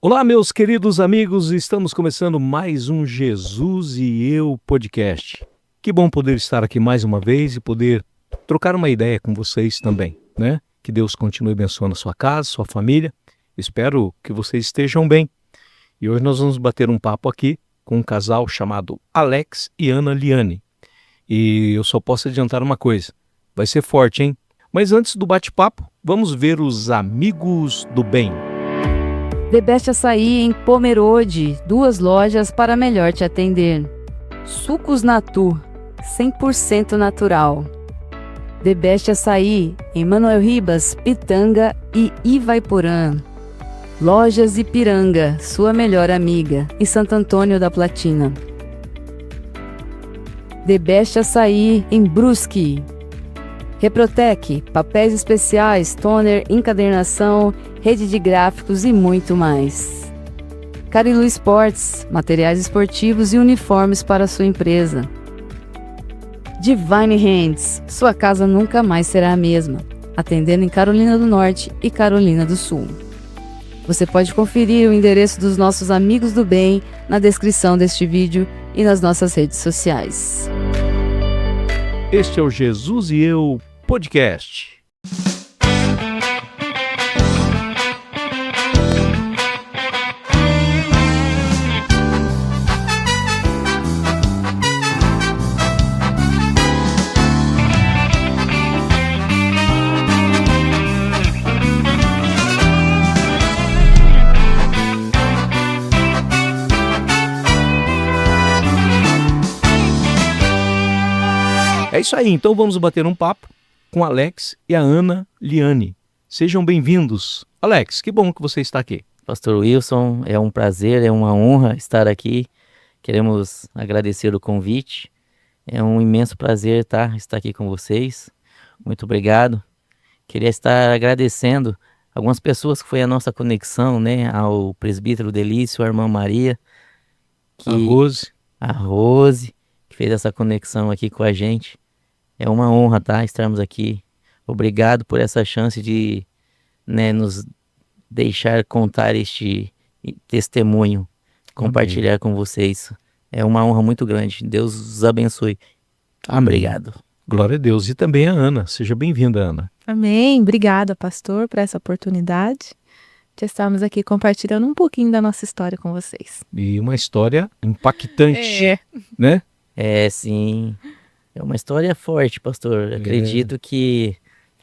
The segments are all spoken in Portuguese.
Olá, meus queridos amigos, estamos começando mais um Jesus e Eu podcast. Que bom poder estar aqui mais uma vez e poder trocar uma ideia com vocês também, né? Que Deus continue abençoando a sua casa, sua família. Espero que vocês estejam bem. E hoje nós vamos bater um papo aqui com um casal chamado Alex e Ana Liane. E eu só posso adiantar uma coisa, vai ser forte, hein? Mas antes do bate-papo, vamos ver os amigos do bem. The Best Açaí em Pomerode, 2 lojas para melhor te atender. Sucos Natu, 100% natural. The Best Açaí em Manuel Ribas, Pitanga e Ivaiporã. Lojas Ipiranga, sua melhor amiga, em Santo Antônio da Platina. The Best Açaí em Brusque. Reprotec, papéis especiais, toner, encadernação, rede de gráficos e muito mais. Carilu Sports, materiais esportivos e uniformes para sua empresa. Divine Hands, sua casa nunca mais será a mesma, atendendo em Carolina do Norte e Carolina do Sul. Você pode conferir o endereço dos nossos amigos do bem na descrição deste vídeo e nas nossas redes sociais. Este é o Jesus e Eu podcast. É isso aí, então vamos bater um papo com a Alex e a Ana Liane. Sejam bem-vindos. Alex, que bom que você está aqui. Pastor Wilson, é um prazer, é uma honra estar aqui. Queremos agradecer o convite. É um imenso prazer estar aqui com vocês. Muito obrigado. Queria estar agradecendo algumas pessoas que foi a nossa conexão, né? Ao presbítero Delício, a irmã Maria. A Rose, que fez essa conexão aqui com a gente. É uma honra, estarmos aqui. Obrigado por essa chance de, nos deixar contar este testemunho, compartilhar com vocês. É uma honra muito grande. Deus os abençoe. Amém. Obrigado. Glória a Deus. E também a Ana. Seja bem-vinda, Ana. Amém. Obrigada, pastor, por essa oportunidade de estarmos aqui compartilhando um pouquinho da nossa história com vocês. E uma história impactante, né? É, sim. É uma história forte, pastor. Acredito que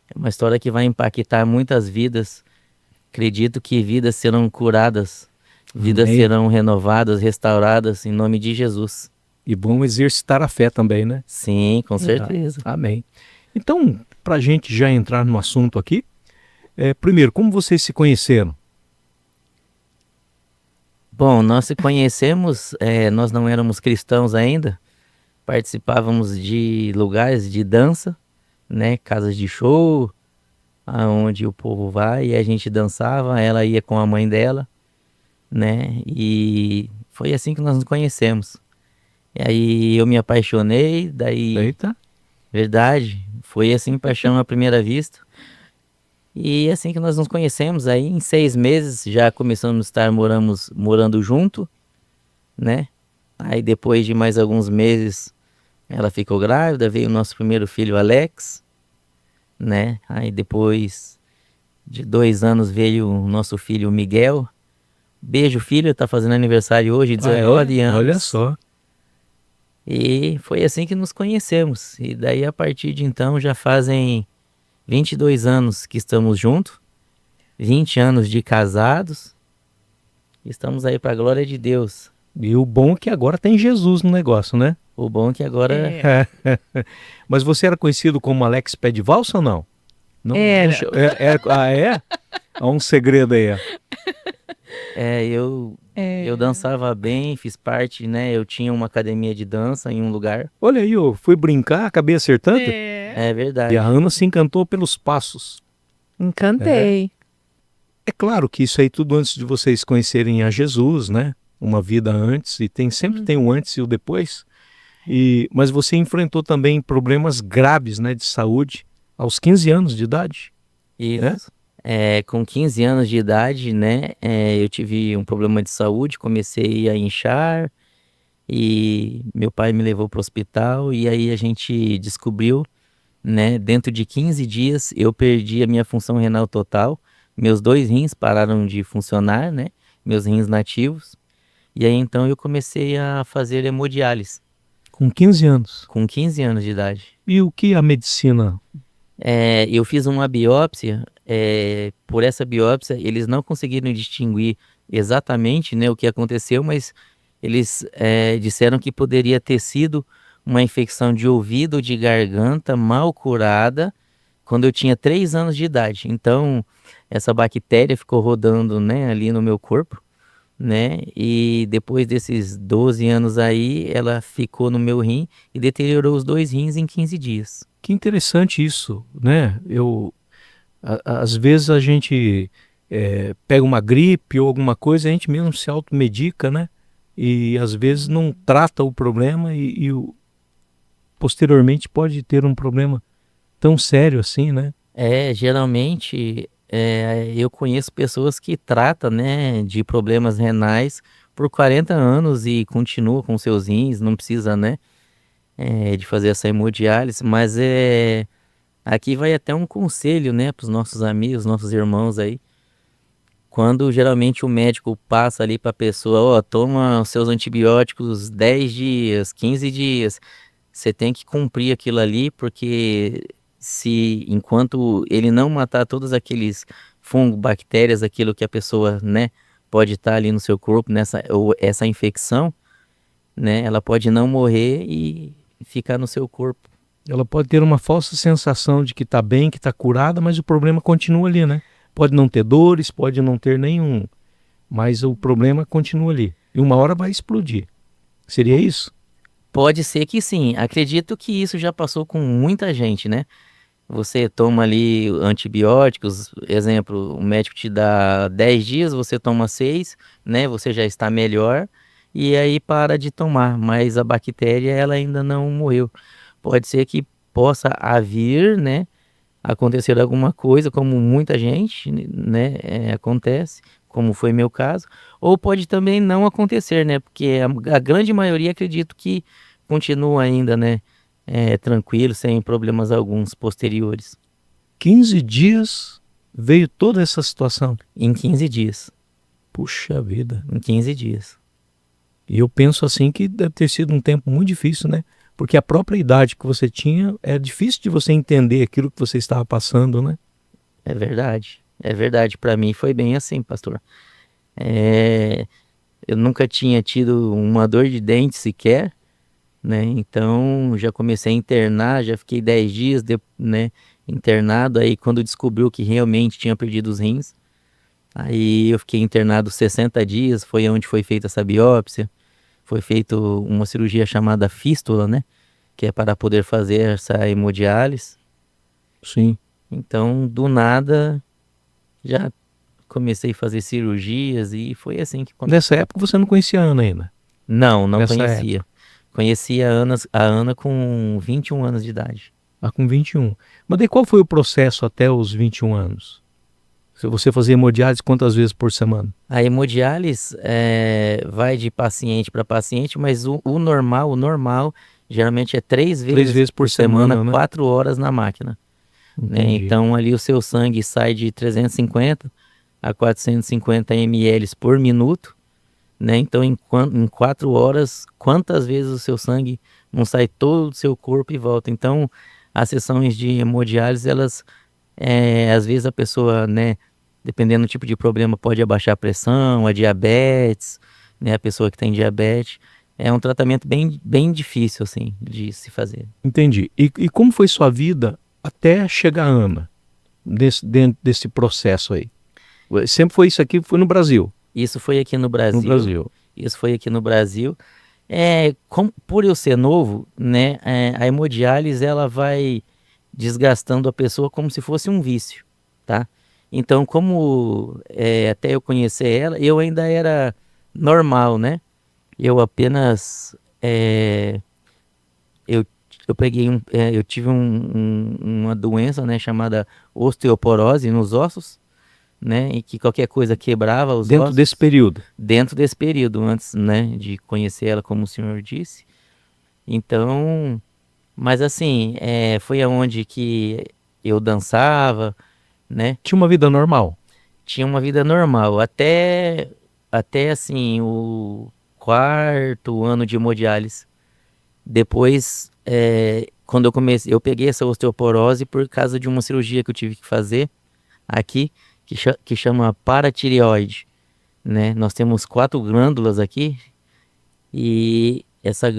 é uma história que vai impactar muitas vidas. Acredito que vidas serão curadas, vidas serão renovadas, restauradas, em nome de Jesus. E bom exercitar a fé também, né? Sim, com certeza. Amém. Então, para a gente já entrar no assunto aqui, primeiro, como vocês se conheceram? Bom, nós se conhecemos, nós não éramos cristãos ainda, participávamos de lugares de dança, né, casas de show, aonde o povo vai e a gente dançava, ela ia com a mãe dela, né, e foi assim que nós nos conhecemos. E aí eu me apaixonei, daí... Eita! Verdade, foi assim, paixão à primeira vista. E assim que nós nos conhecemos, aí em 6 meses já começamos a estar morando junto, né? Aí depois de mais alguns meses ela ficou grávida, veio o nosso primeiro filho, Alex, né? Aí depois de 2 anos veio o nosso filho, Miguel. Beijo, filho, tá fazendo aniversário hoje, 19 anos. Olha só. E foi assim que nos conhecemos. E daí a partir de então já fazem 22 anos que estamos juntos, 20 anos de casados, estamos aí para a glória de Deus. E o bom é que agora tem Jesus no negócio, né? O bom é que agora... Mas você era conhecido como Alex Pé de Valsa ou não? Não? Era. Há um segredo aí. Eu dançava bem, fiz parte, né? Eu tinha uma academia de dança em um lugar. Olha aí, eu fui brincar, acabei acertando. É verdade. E a Ana se encantou pelos passos. Encantei. É claro que isso aí tudo antes de vocês conhecerem a Jesus, né? Uma vida antes, e sempre tem o antes e o depois. Mas você enfrentou também problemas graves, né, de saúde aos 15 anos de idade. Isso. Com 15 anos de idade, né, eu tive um problema de saúde, comecei a inchar e meu pai me levou para o hospital e aí a gente descobriu, né, dentro de 15 dias eu perdi a minha função renal total, meus 2 rins pararam de funcionar, né, meus rins nativos, e aí então eu comecei a fazer hemodiálise, Com 15 anos. com 15 anos de idade. E o que a medicina... Eu fiz uma biópsia, por essa biópsia eles não conseguiram distinguir exatamente, né, o que aconteceu, mas eles disseram que poderia ter sido uma infecção de ouvido ou de garganta mal curada quando eu tinha 3 anos de idade. Então, essa bactéria ficou rodando, né, ali no meu corpo, né, e depois desses 12 anos aí, ela ficou no meu rim e deteriorou os 2 rins em 15 dias. Que interessante isso, né? Às vezes a gente pega uma gripe ou alguma coisa, a gente mesmo se automedica, né? E às vezes não trata o problema posteriormente pode ter um problema tão sério assim, né? Geralmente, eu conheço pessoas que tratam, né, de problemas renais por 40 anos e continuam com seus rins, não precisa, né, de fazer essa hemodiálise, mas aqui vai até um conselho, né, para os nossos amigos, nossos irmãos aí. Quando geralmente o médico passa ali para a pessoa, ó, toma os seus antibióticos 10 dias, 15 dias, você tem que cumprir aquilo ali, porque se enquanto ele não matar todos aqueles fungos, bactérias, aquilo que a pessoa, né, pode estar ali no seu corpo, ou essa infecção, né, ela pode não morrer e ficar no seu corpo. Ela pode ter uma falsa sensação de que está bem, que está curada, mas o problema continua ali, né? Pode não ter dores, pode não ter nenhum, mas o problema continua ali. E uma hora vai explodir. Seria isso? Pode ser que sim. Acredito que isso já passou com muita gente, né? Você toma ali antibióticos, exemplo, o médico te dá 10 dias, você toma 6, né? Você já está melhor e aí para de tomar, mas a bactéria ela ainda não morreu. Pode ser que possa vir, né? Acontecer alguma coisa, como muita gente, né? Acontece, como foi meu caso, ou pode também não acontecer, né? Porque a grande maioria acredito que continua ainda, né? Tranquilo, sem problemas alguns posteriores. 15 dias veio toda essa situação. Em 15 dias. Puxa vida. Em 15 dias. E eu penso assim que deve ter sido um tempo muito difícil, né? Porque a própria idade que você tinha, é difícil de você entender aquilo que você estava passando, né? É verdade. É verdade. Para mim foi bem assim, pastor. Eu nunca tinha tido uma dor de dente sequer, né? Então já comecei a internar, já fiquei 10 dias, né, internado. Aí quando descobriu que realmente tinha perdido os rins, aí eu fiquei internado 60 dias, foi onde foi feita essa biópsia. Foi feita uma cirurgia chamada fístula, né? Que é para poder fazer essa hemodiálise. Sim. Então, do nada, já comecei a fazer cirurgias e foi assim que aconteceu. Nessa época você não conhecia a Ana ainda? Não Nessa conhecia. Conheci a Ana com 21 anos de idade. Com 21. Mas daí qual foi o processo até os 21 anos? Se você fazia hemodiálise quantas vezes por semana? A hemodiálise vai de paciente para paciente, mas o normal, geralmente é 3 vezes por semana, né? 4 horas na máquina. Né? Entendi. Então ali o seu sangue sai de 350 a 450 ml por minuto, né? Então em 4 horas, quantas vezes o seu sangue não sai todo do seu corpo e volta? Então as sessões de hemodiálise, elas, às vezes a pessoa, né, dependendo do tipo de problema, pode abaixar a pressão, a diabetes, né, a pessoa que tem diabetes. É um tratamento bem, bem difícil, assim, de se fazer. Entendi. E como foi sua vida até chegar a Ana, dentro desse processo aí? Sempre foi isso aqui, foi no Brasil? Isso foi aqui no Brasil. No Brasil. Isso foi aqui no Brasil. Por eu ser novo, né, a hemodiálise ela vai desgastando a pessoa como se fosse um vício, tá? Então, como até eu conhecer ela, eu ainda era normal, né? Eu apenas eu tive uma doença, né, chamada osteoporose nos ossos, né? E que qualquer coisa quebrava os Dentro ossos. desse período. Dentro desse período, antes, né, de conhecer ela, como o senhor disse. Então, mas assim, foi aonde que eu dançava, né? Tinha uma vida normal. Tinha uma vida normal, até assim, o 4º ano de hemodiálise. Depois, quando eu peguei essa osteoporose por causa de uma cirurgia que eu tive que fazer aqui, que chama paratireoide, né? Nós temos 4 glândulas aqui e essas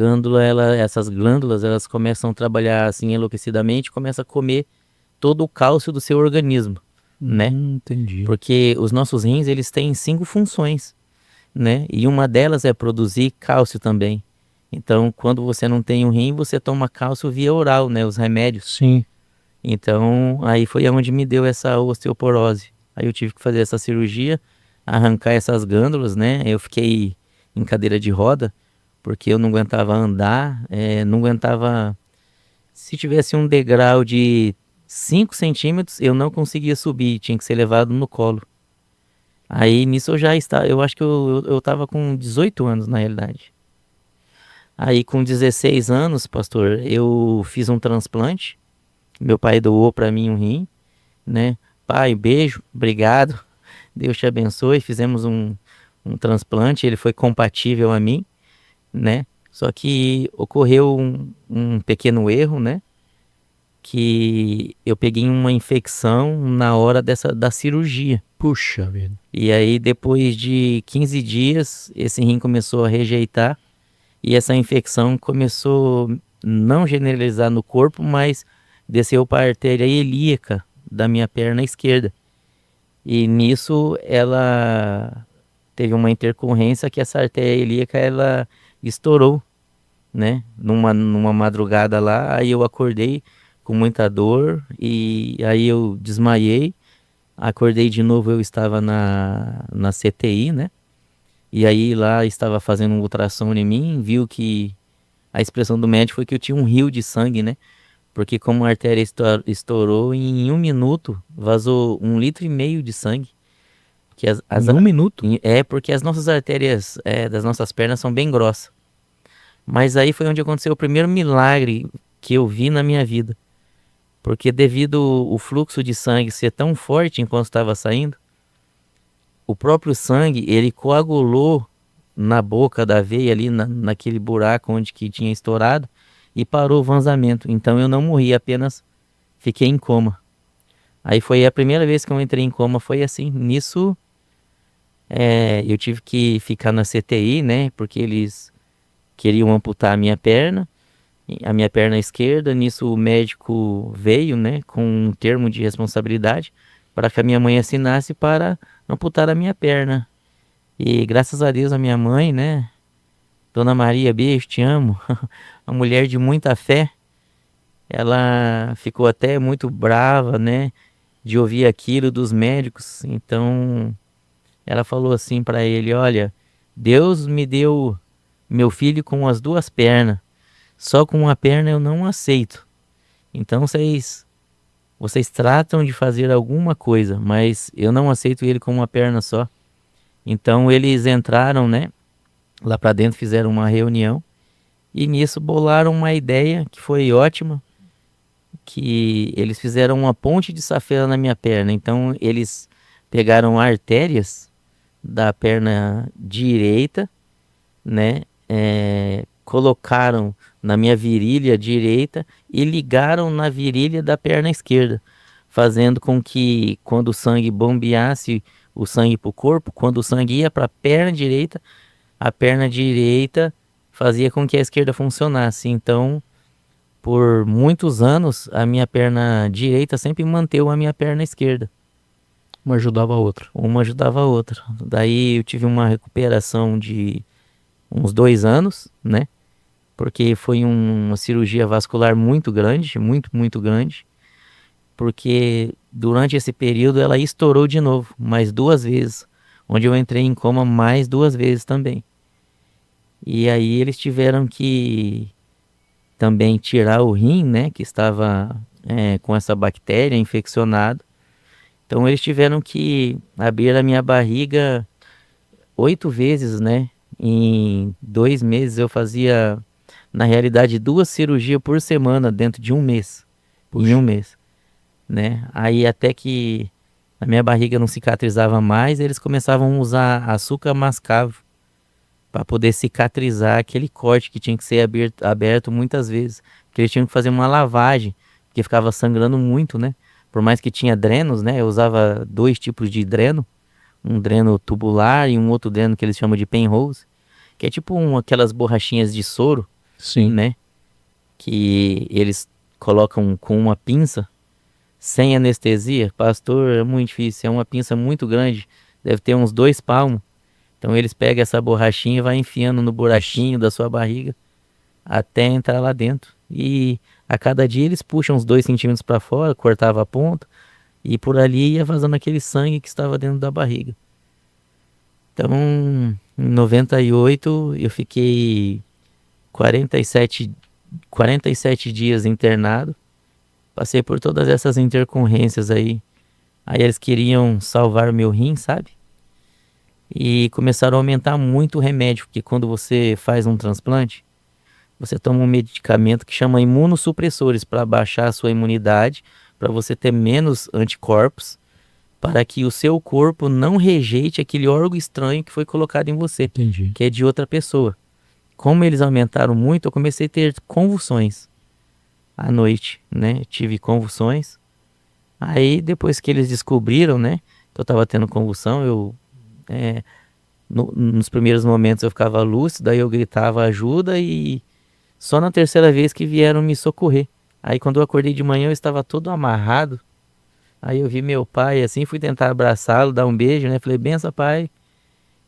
glândulas, elas começam a trabalhar assim enlouquecidamente, começam a comer todo o cálcio do seu organismo, né? Entendi. Porque os nossos rins, eles têm 5 funções, né? E uma delas é produzir cálcio também. Então, quando você não tem um rim, você toma cálcio via oral, né? Os remédios. Sim. Então, aí foi onde me deu essa osteoporose. Aí eu tive que fazer essa cirurgia, arrancar essas glândulas, né? Eu fiquei em cadeira de roda, porque eu não aguentava andar, não aguentava... Se tivesse um degrau de 5 centímetros, eu não conseguia subir, tinha que ser levado no colo. Aí nisso eu acho que eu tava com 18 anos na realidade. Aí com 16 anos, pastor, eu fiz um transplante. Meu pai doou para mim um rim, né? Pai, beijo, obrigado. Deus te abençoe. Fizemos um transplante, ele foi compatível a mim, né? Só que ocorreu um pequeno erro, né? Que eu peguei uma infecção na hora da cirurgia. Puxa vida. E aí, depois de 15 dias, esse rim começou a rejeitar e essa infecção começou a não generalizar no corpo, mas desceu para a artéria ilíaca da minha perna esquerda. E nisso ela teve uma intercorrência que essa artéria ilíaca ela estourou, né? Numa madrugada lá, aí eu acordei com muita dor e aí eu desmaiei. Acordei de novo, eu estava na CTI, né? E aí lá estava fazendo um ultrassom em mim, viu que a expressão do médico foi que eu tinha um rio de sangue, né? Porque como a artéria estourou, em 1 minuto vazou 1,5 litro de sangue. Que Em 1 minuto? Porque as nossas artérias das nossas pernas são bem grossas. Mas aí foi onde aconteceu o primeiro milagre que eu vi na minha vida. Porque devido o fluxo de sangue ser tão forte enquanto estava saindo, o próprio sangue, ele coagulou na boca da veia ali, naquele buraco onde que tinha estourado, e parou o vazamento. Então eu não morri, apenas fiquei em coma. Aí foi a primeira vez que eu entrei em coma, foi assim. Nisso, eu tive que ficar na CTI, né? Porque eles queriam amputar a minha perna esquerda. Nisso o médico veio, né, com um termo de responsabilidade para que a minha mãe assinasse para amputar a minha perna. E graças a Deus a minha mãe, né, Dona Maria, beijo, te amo, uma mulher de muita fé, ela ficou até muito brava, né, de ouvir aquilo dos médicos. Então ela falou assim para ele: olha, Deus me deu meu filho com as 2 pernas. Só com uma perna eu não aceito. Então vocês tratam de fazer alguma coisa, mas eu não aceito ele com uma perna só. Então eles entraram, né, lá para dentro, fizeram uma reunião e nisso bolaram uma ideia que foi ótima, que eles fizeram uma ponte de safena na minha perna. Então eles pegaram artérias da perna direita, né, colocaram na minha virilha direita e ligaram na virilha da perna esquerda, fazendo com que quando o sangue bombeasse o sangue para o corpo, quando o sangue ia para a perna direita fazia com que a esquerda funcionasse. Então, por muitos anos, a minha perna direita sempre manteve a minha perna esquerda. Uma ajudava a outra. Uma ajudava a outra. Daí eu tive uma recuperação de uns 2 anos, né? Porque foi uma cirurgia vascular muito grande, muito grande. Porque durante esse período ela estourou de novo, mais 2 vezes. Onde eu entrei em coma mais 2 vezes também. E aí eles tiveram que também tirar o rim, né? Que estava com essa bactéria infeccionado. Então eles tiveram que abrir a minha barriga 8 vezes, né? Em 2 meses eu fazia, na realidade, 2 cirurgias por semana dentro de um mês. Em um mês, né? Aí até que a minha barriga não cicatrizava mais, eles começavam a usar açúcar mascavo para poder cicatrizar aquele corte que tinha que ser aberto muitas vezes. Porque eles tinham que fazer uma lavagem, porque ficava sangrando muito, né? Por mais que tinha drenos, né? Eu usava 2 tipos de dreno. Um dreno tubular e um outro dreno que eles chamam de penrose. Que é tipo aquelas borrachinhas de soro, Sim. né? Que eles colocam com uma pinça, sem anestesia. Pastor, é muito difícil. É uma pinça muito grande. Deve ter uns 2 palmos. Então eles pegam essa borrachinha e vai enfiando no buraquinho da sua barriga até entrar lá dentro. E a cada dia eles puxam uns 2 centímetros para fora, cortava a ponta e por ali ia vazando aquele sangue que estava dentro da barriga. Então, em 98 eu fiquei 47 dias internado. Passei por todas essas intercorrências aí. Aí eles queriam salvar o meu rim, sabe? E começaram a aumentar muito o remédio, porque quando você faz um transplante, você toma um medicamento que chama imunossupressores para baixar a sua imunidade, para você ter menos anticorpos, para que o seu corpo não rejeite aquele órgão estranho que foi colocado em você, Entendi. que é de outra pessoa. Como eles aumentaram muito, eu comecei a ter convulsões à noite, né? Tive convulsões. Aí depois que eles descobriram, né, que eu estava tendo convulsão, nos primeiros momentos eu ficava lúcido, aí eu gritava ajuda e só na terceira vez que vieram me socorrer. Aí quando eu acordei de manhã eu estava todo amarrado. Aí eu vi meu pai assim, fui tentar abraçá-lo, dar um beijo, né? Falei, benção, pai.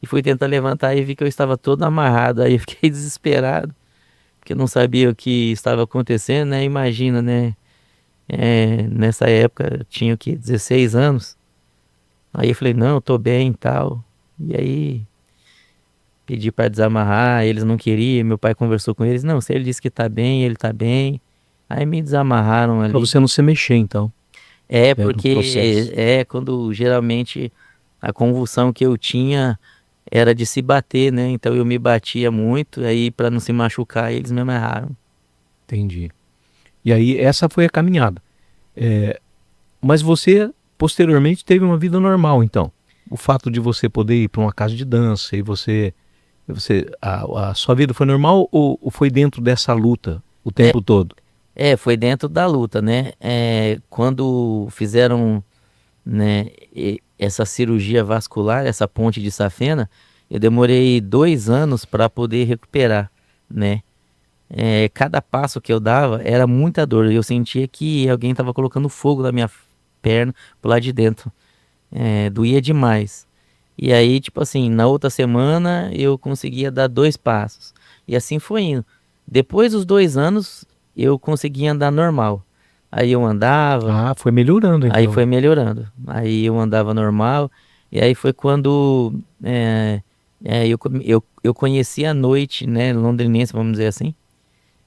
E fui tentar levantar e vi que eu estava todo amarrado. Aí eu fiquei desesperado, porque eu não sabia o que estava acontecendo, né? Imagina, né? Nessa época eu tinha o quê? 16 anos. Aí eu falei, não, eu tô bem e tal. E aí pedi para desamarrar, eles não queriam, meu pai conversou com eles, não, se ele disse que tá bem, ele tá bem. Aí me desamarraram ali. Pra você não se mexer, então. no Porque processo. quando geralmente a convulsão que eu tinha era de se bater, né? Então eu me batia muito, aí para não se machucar, eles me amarraram. Entendi. E aí, essa foi a caminhada. Mas você, posteriormente, teve uma vida normal, então. O fato de você poder ir para uma casa de dança e a sua vida foi normal ou foi dentro dessa luta o tempo todo? Foi dentro da luta, né? Quando fizeram, né, essa cirurgia vascular, essa ponte de safena, eu demorei 2 anos para poder recuperar, né? Cada passo que eu dava era muita dor. Eu sentia que alguém estava colocando fogo na minha perna pro lado de dentro. Doía demais. E aí, tipo assim, na outra semana eu conseguia dar 2 passos. E assim foi indo. Depois dos 2 anos, eu conseguia andar normal. Aí eu andava, Ah, foi melhorando, então. aí foi melhorando. Aí eu andava normal. E aí foi quando eu conheci a noite, né, londrinense, vamos dizer assim.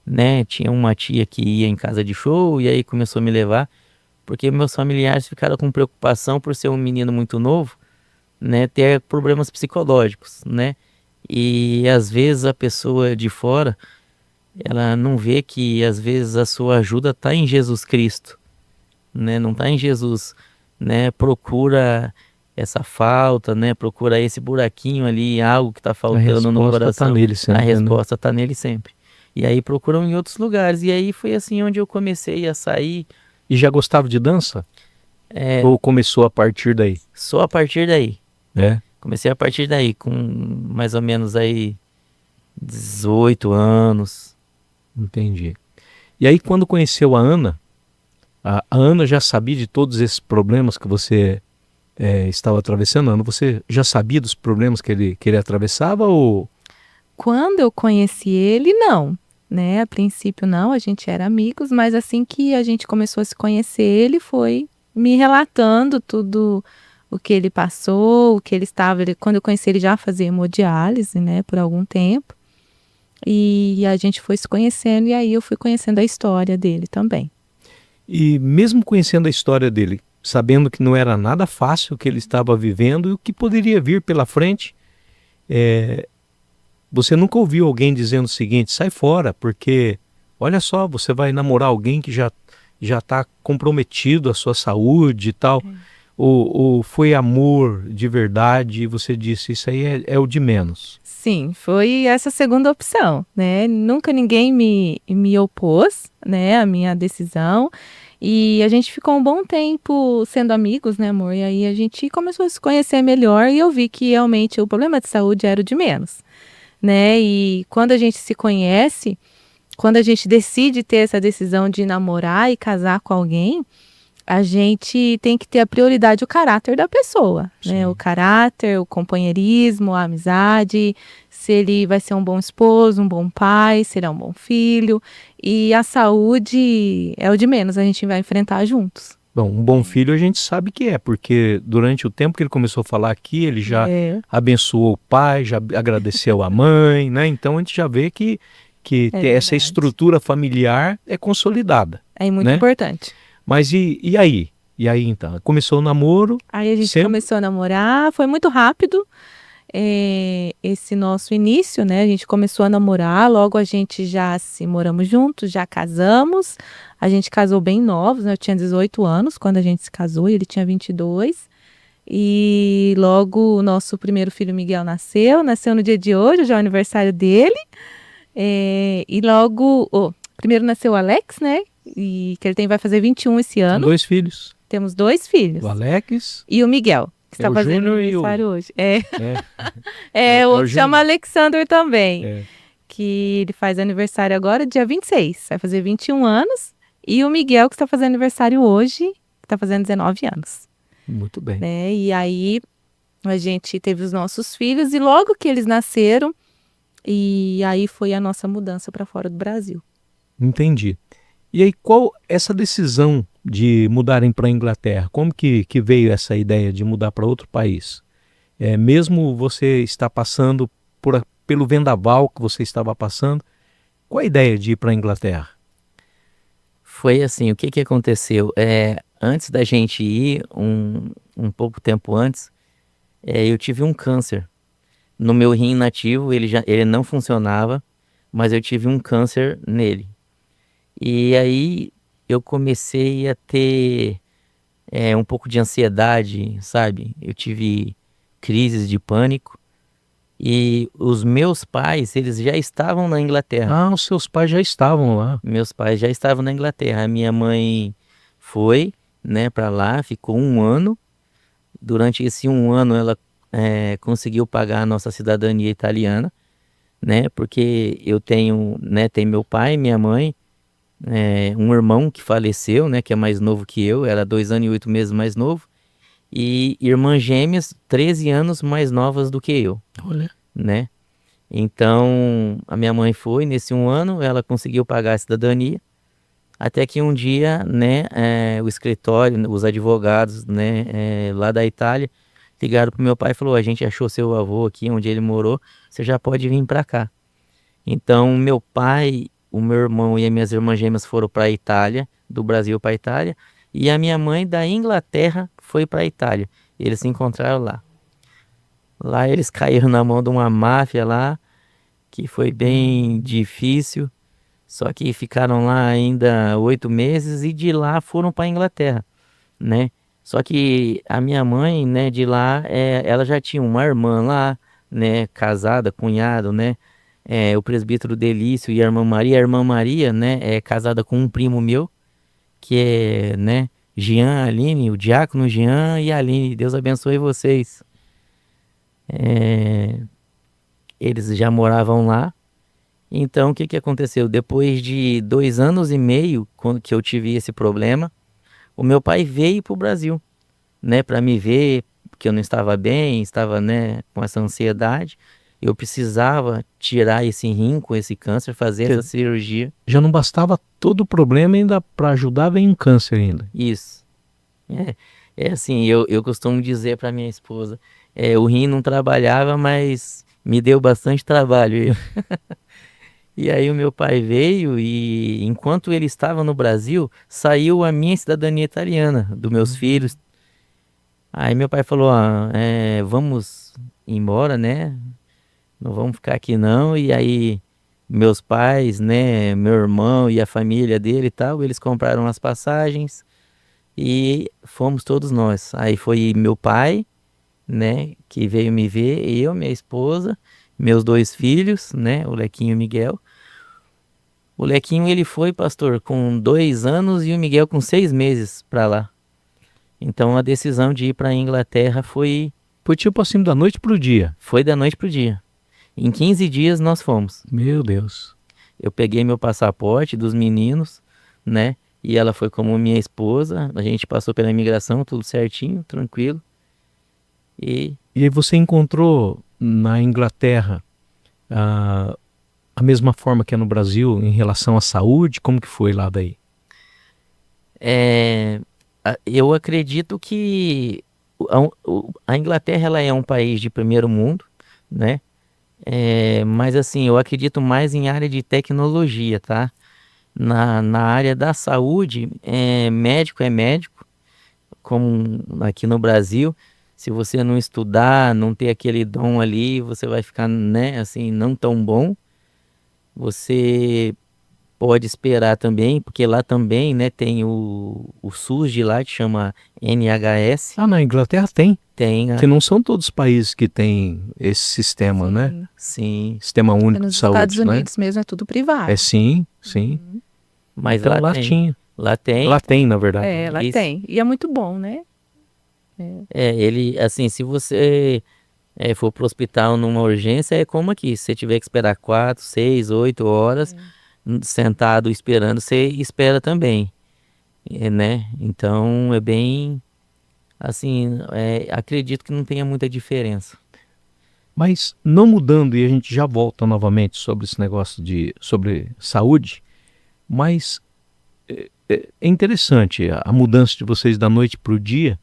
Né? Tinha uma tia que ia em casa de show e aí começou a me levar. Porque meus familiares ficaram com preocupação por ser um menino muito novo, né, ter problemas psicológicos, né? E às vezes a pessoa de fora, ela não vê que às vezes a sua ajuda está em Jesus Cristo, né? Não está em Jesus, né? Procura essa falta, né? Procura esse buraquinho ali, algo que está A faltando no resposta coração. tá nele sempre, A né? resposta está nele sempre. E aí procuram em outros lugares. E aí foi assim onde eu comecei a sair. E já gostava de dança? Ou começou a partir daí? Só a partir daí. É. Comecei a partir daí, com mais ou menos aí 18 anos. Entendi. E aí, quando conheceu a Ana, a Ana já sabia de todos esses problemas que você estava atravessando? Ana, você já sabia dos problemas que ele atravessava ou... Quando eu conheci ele, não, né? A princípio não, a gente era amigos, mas assim que a gente começou a se conhecer, ele foi me relatando tudo o que ele passou, o que ele estava... Quando eu conheci ele já fazia hemodiálise, né, por algum tempo. E a gente foi se conhecendo e aí eu fui conhecendo a história dele também. E mesmo conhecendo a história dele, sabendo que não era nada fácil o que ele estava vivendo e o que poderia vir pela frente. Você nunca ouviu alguém dizendo o seguinte: sai fora, porque olha só, você vai namorar alguém que já está comprometido à sua saúde e tal. Ou foi amor de verdade e você disse, isso aí é o de menos? Sim, foi essa segunda opção, né? Nunca ninguém me opôs, né, à minha decisão. E a gente ficou um bom tempo sendo amigos, né, amor? E aí a gente começou a se conhecer melhor e eu vi que realmente o problema de saúde era o de menos, né? E quando a gente se conhece, quando a gente decide ter essa decisão de namorar e casar com alguém, a gente tem que ter a prioridade o caráter da pessoa, né? O caráter, o companheirismo, a amizade, se ele vai ser um bom esposo, um bom pai, se ele é um bom filho. E a saúde é o de menos, a gente vai enfrentar juntos. Bom, um bom filho a gente sabe que é, porque durante o tempo que ele começou a falar aqui, ele já abençoou o pai, já agradeceu a mãe, né? Então a gente já vê que essa estrutura familiar é consolidada. É muito importante. Mas e aí? E aí, então? Começou o namoro? Aí a gente começou a namorar, foi muito rápido esse nosso início, né? A gente começou a namorar, logo a gente já moramos juntos, já casamos. A gente casou bem novos, né? Eu tinha 18 anos quando a gente se casou e ele tinha 22. E logo o nosso primeiro filho Miguel nasceu no dia de hoje, já é o aniversário dele. E logo, primeiro nasceu o Alex, né? E que ele vai fazer 21 esse ano. São 2 filhos. Temos 2 filhos. O Alex e o Miguel, que está fazendo aniversário hoje. O outro chama Alexander também. Que ele faz aniversário agora, dia 26. Vai fazer 21 anos. E o Miguel, que está fazendo aniversário hoje, que está fazendo 19 anos. Muito bem. E aí a gente teve os nossos filhos e logo que eles nasceram, e aí foi a nossa mudança para fora do Brasil. Entendi. E aí, qual essa decisão de mudarem para a Inglaterra? Como que veio essa ideia de mudar para outro país? Mesmo você está passando pelo vendaval que você estava passando, qual a ideia de ir para a Inglaterra? Foi assim, o que aconteceu? Antes da gente ir, um pouco tempo antes, eu tive um câncer. No meu rim nativo, ele não funcionava, mas eu tive um câncer nele. E aí eu comecei a ter um pouco de ansiedade, sabe? Eu tive crises de pânico. E os meus pais, eles já estavam na Inglaterra. Ah, os seus pais já estavam lá. Meus pais já estavam na Inglaterra. A minha mãe foi, né, para lá, ficou 1 ano. Durante esse 1 ano ela conseguiu pagar a nossa cidadania italiana, né? Porque eu tenho meu pai, minha mãe, um irmão que faleceu, né, que é mais novo que eu, era 2 anos e 8 meses mais novo, e irmãs gêmeas 13 anos mais novas do que eu. Olha. Né? Então, a minha mãe foi, nesse 1 ano, ela conseguiu pagar a cidadania, até que um dia, né, o escritório, os advogados, né, lá da Itália, ligaram pro meu pai e falou: a gente achou seu avô aqui onde ele morou, você já pode vir para cá. Então, meu pai, o meu irmão e as minhas irmãs gêmeas foram para a Itália, do Brasil para a Itália, e a minha mãe da Inglaterra foi para a Itália. Eles se encontraram lá. Lá eles caíram na mão de uma máfia lá, que foi bem difícil, só que ficaram lá ainda 8 meses e de lá foram para a Inglaterra, né? Só que a minha mãe, né, de lá, ela já tinha uma irmã lá, né, casada, cunhado, né? O presbítero Delício e a irmã Maria, né, é casada com um primo meu, que é, né, Jean, Aline, o diácono Jean e a Aline, Deus abençoe vocês. Eles já moravam lá. Então, o que aconteceu? Depois de 2 anos e meio, quando que eu tive esse problema, o meu pai veio para o Brasil, né, para me ver, porque eu não estava bem, estava, né, com essa ansiedade. Eu precisava tirar esse rim com esse câncer, fazer essa cirurgia. Já não bastava todo o problema, ainda para ajudar vem um câncer ainda. Isso. Assim, eu costumo dizer para minha esposa, o rim não trabalhava, mas me deu bastante trabalho. E aí o meu pai veio e enquanto ele estava no Brasil, saiu a minha cidadania italiana, dos meus filhos. Aí meu pai falou, vamos embora, né? Não vamos ficar aqui não. E aí meus pais, né, meu irmão e a família dele e tal, eles compraram as passagens e fomos todos nós. Aí foi meu pai, né, que veio me ver, eu, minha esposa, meus 2 filhos, né, o Lequinho e o Miguel. O Lequinho ele foi, pastor, com 2 anos e o Miguel com 6 meses para lá. Então a decisão de ir para a Inglaterra foi Foi tipo assim, da noite pro dia. da noite pro dia. Em 15 dias nós fomos. Meu Deus. Eu peguei meu passaporte dos meninos, né? E ela foi como minha esposa. A gente passou pela imigração, tudo certinho, tranquilo. E E aí você encontrou na Inglaterra a mesma forma que é no Brasil em relação à saúde? Como que foi lá daí? eu acredito que a Inglaterra ela é um país de primeiro mundo, né? Mas assim, eu acredito mais em área de tecnologia, tá? Na área da saúde, médico é médico, como aqui no Brasil. Se você não estudar, não ter aquele dom ali, você vai ficar, né, assim, não tão bom. Você pode esperar também, porque lá também, né, tem o SUS de lá, que chama NHS. Ah, na Inglaterra tem. Tem, Que não são todos os países que têm esse sistema, né? sim, Sistema Porque único nos de saúde, Estados né? Unidos mesmo é tudo privado. É sim, sim. mas Então lá tem. tinha. Lá tem. Lá tem, na verdade. Lá Isso. tem. E é muito bom, né? Ele, assim, se você for pro hospital numa urgência, é como aqui. Se você tiver que esperar 4, 6, 8 horas sentado esperando, você espera também, né? Então é bem, assim, acredito que não tenha muita diferença. Mas não mudando, e a gente já volta novamente sobre esse negócio sobre saúde, mas é interessante a mudança de vocês da noite para o dia,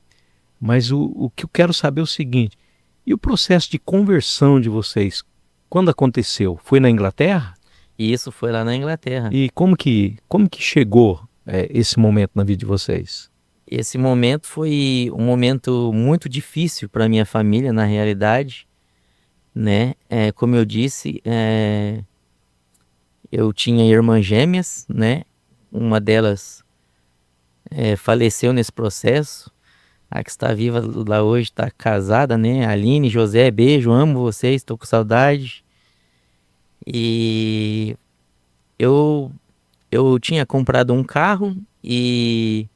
mas o que eu quero saber é o seguinte, e o processo de conversão de vocês, quando aconteceu? Foi na Inglaterra? E isso foi lá na Inglaterra. E como que chegou esse momento na vida de vocês? Esse momento foi um momento muito difícil para minha família, na realidade, né? Como eu disse, eu tinha irmãs gêmeas, né? Uma delas faleceu nesse processo. A que está viva lá hoje está casada, né? Aline, José, beijo, amo vocês, estou com saudade. E eu tinha comprado um carro e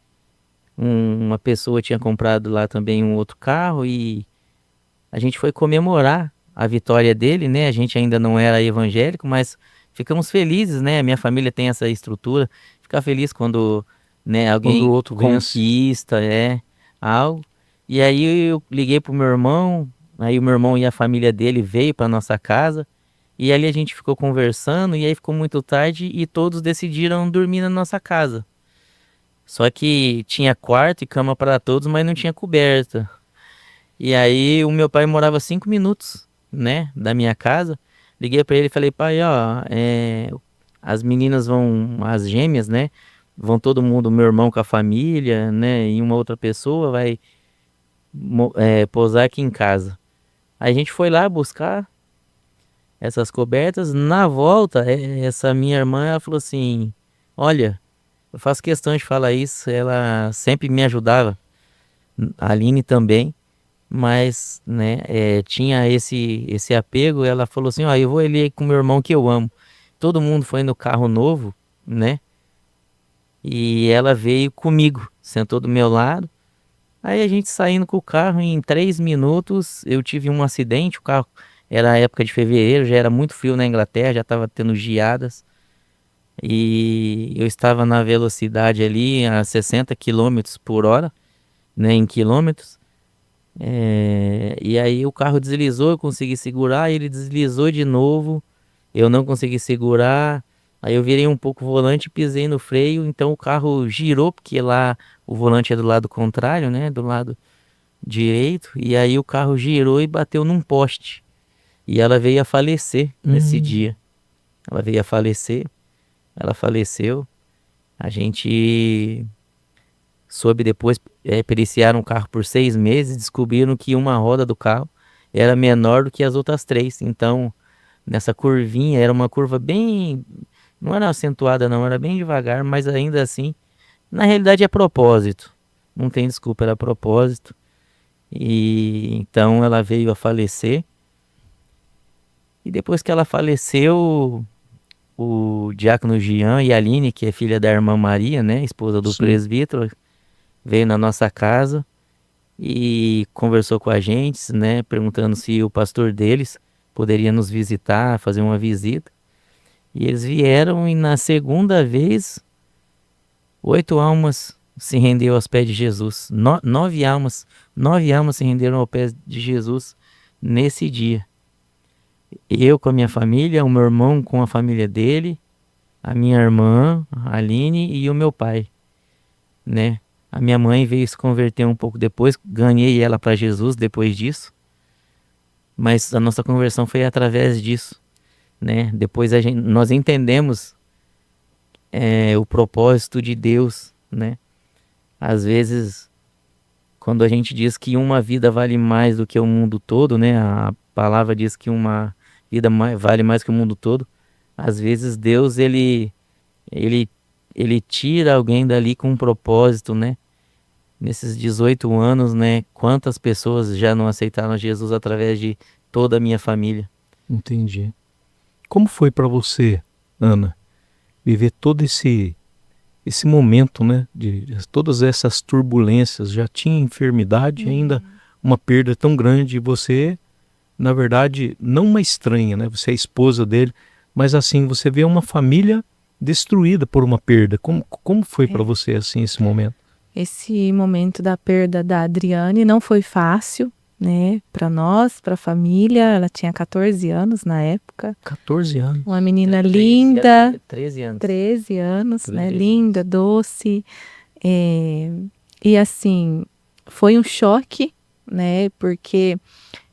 uma pessoa tinha comprado lá também um outro carro e a gente foi comemorar a vitória dele, né? A gente ainda não era evangélico, mas ficamos felizes, né? A minha família tem essa estrutura, ficar feliz quando, né, alguém Quando o outro vence. conquista, algo. E aí eu liguei pro meu irmão, aí o meu irmão e a família dele veio para nossa casa. E ali a gente ficou conversando e aí ficou muito tarde e todos decidiram dormir na nossa casa. Só que tinha quarto e cama para todos, mas não tinha coberta. E aí o meu pai morava 5 minutos, né, da minha casa. Liguei para ele e falei, pai, ó, as meninas as gêmeas, né, vão todo mundo, meu irmão com a família, né, e uma outra pessoa vai pousar aqui em casa. Aí a gente foi lá buscar essas cobertas. Na volta, essa minha irmã, ela falou assim, olha, eu faço questão de falar isso, ela sempre me ajudava, a Aline também, mas, né, tinha esse apego. Ela falou assim, ó, eu vou ali com meu irmão que eu amo. Todo mundo foi no carro novo, né, e ela veio comigo, sentou do meu lado. Aí a gente saindo com o carro, em 3 minutos eu tive um acidente. O carro era a época de fevereiro, já era muito frio na Inglaterra, já estava tendo geadas. E eu estava na velocidade ali a 60 quilômetros por hora, né, em quilômetros. E aí o carro deslizou, eu consegui segurar, ele deslizou de novo, eu não consegui segurar. Aí eu virei um pouco o volante e pisei no freio, então o carro girou, porque lá o volante é do lado contrário, né, do lado direito. E aí o carro girou e bateu num poste. E ela veio a falecer nesse dia. ela veio a falecer, ela faleceu, a gente soube depois, periciaram o carro por 6 meses, descobriram que uma roda do carro era menor do que as outras 3, então nessa curvinha, era uma curva bem, não era acentuada não, era bem devagar, mas ainda assim, na realidade é propósito, não tem desculpa, era propósito, e então ela veio a falecer, e depois que ela faleceu, o diácono Jean e a Aline, que é filha da irmã Maria, né, esposa do Sim. presbítero, veio na nossa casa e conversou com a gente, né, perguntando se o pastor deles poderia nos visitar, fazer uma visita. E eles vieram e na segunda vez, 8 almas se rendeu aos pés de Jesus. 9 almas se renderam aos pés de Jesus nesse dia. Eu com a minha família, o meu irmão com a família dele, a minha irmã, a Aline e o meu pai, né? A minha mãe veio se converter um pouco depois, ganhei ela para Jesus depois disso, mas a nossa conversão foi através disso, né? Depois nós entendemos o propósito de Deus, né? Às vezes, quando a gente diz que uma vida vale mais do que o mundo todo, né? A palavra diz que uma vida vale mais que o mundo todo. Às vezes Deus ele tira alguém dali com um propósito, né? Nesses 18 anos, né? Quantas pessoas já não aceitaram Jesus através de toda a minha família? Entendi. Como foi para você, Ana, viver todo esse momento, né? De todas essas turbulências, já tinha enfermidade, ainda uma perda tão grande, e você, na verdade, não uma estranha, né? Você é esposa dele, mas assim, você vê uma família destruída por uma perda. Como foi para você, assim, esse momento? Esse momento da perda da Adriane não foi fácil, né? Para nós, para a família. Ela tinha 14 anos na época. 14 anos. Uma menina linda. 13 anos. 13 anos, né? 13 Linda, doce. E assim, foi um choque, né? Porque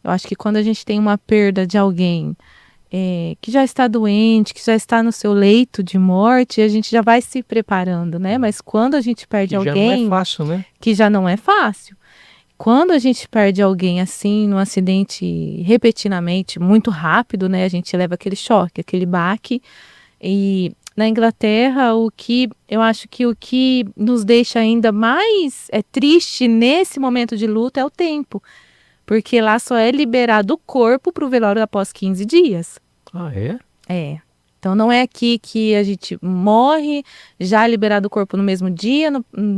eu acho que quando a gente tem uma perda de alguém que já está doente, que já está no seu leito de morte, a gente já vai se preparando, né? Mas quando a gente perde Que alguém... já não é fácil, né? Que já não é fácil. Quando a gente perde alguém assim, num acidente repentinamente, muito rápido, né? A gente leva aquele choque, aquele baque. E na Inglaterra, eu acho que o que nos deixa ainda mais triste nesse momento de luto é o tempo. Porque lá só é liberado o corpo para o velório após 15 dias. Ah, é? É. Então não é aqui que a gente morre, já liberado o corpo no mesmo dia,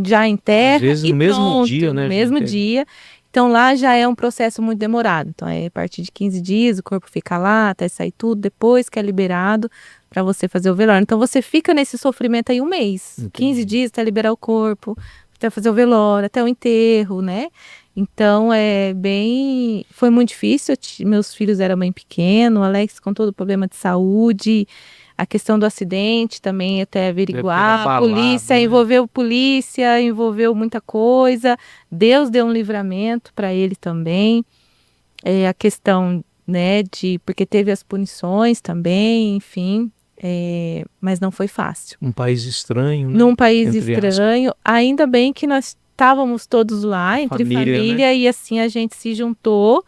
já enterra. Às vezes e no mesmo pronto, dia, né? No mesmo dia. Então lá já é um processo muito demorado. Então a partir de 15 dias o corpo fica lá até sair tudo, depois que é liberado para você fazer o velório. Então você fica nesse sofrimento aí 1 mês. Entendi. 15 dias até liberar o corpo, até fazer o velório, até o enterro, né? Então foi muito difícil. Meus filhos eram bem pequenos, o Alex com todo o problema de saúde, a questão do acidente também até averiguar, abalado, polícia, né? envolveu muita coisa. Deus deu um livramento para ele também. A questão, né, porque teve as punições também, enfim, mas não foi fácil. Um país estranho, né? Num país Entre estranho, ainda bem que nós estávamos todos lá, entre família, né? E assim a gente se juntou,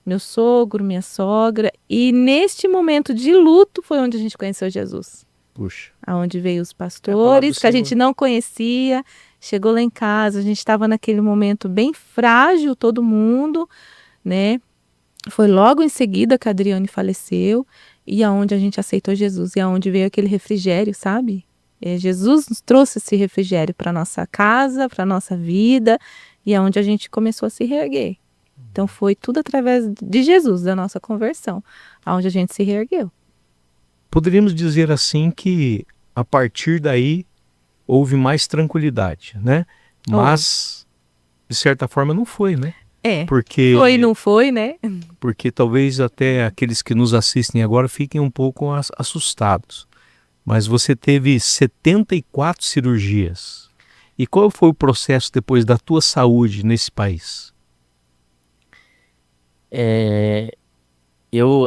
meu sogro, minha sogra, e neste momento de luto foi onde a gente conheceu Jesus. Puxa. Aonde veio os É a palavra pastores, do que a Senhor. gente não conhecia, chegou lá em casa, a gente estava naquele momento bem frágil, todo mundo, né? Foi logo em seguida que a Adriane faleceu, e aonde a gente aceitou Jesus, e aonde veio aquele refrigério, sabe? Jesus nos trouxe esse refrigério para nossa casa, para nossa vida, e é onde a gente começou a se reerguer. Então foi tudo através de Jesus, da nossa conversão, aonde a gente se reergueu. Poderíamos dizer assim que a partir daí houve mais tranquilidade, né? Mas de certa forma não foi, né? Porque Foi e não foi, né? Porque talvez até aqueles que nos assistem agora fiquem um pouco assustados. Mas você teve 74 cirurgias. E qual foi o processo depois da tua saúde nesse país?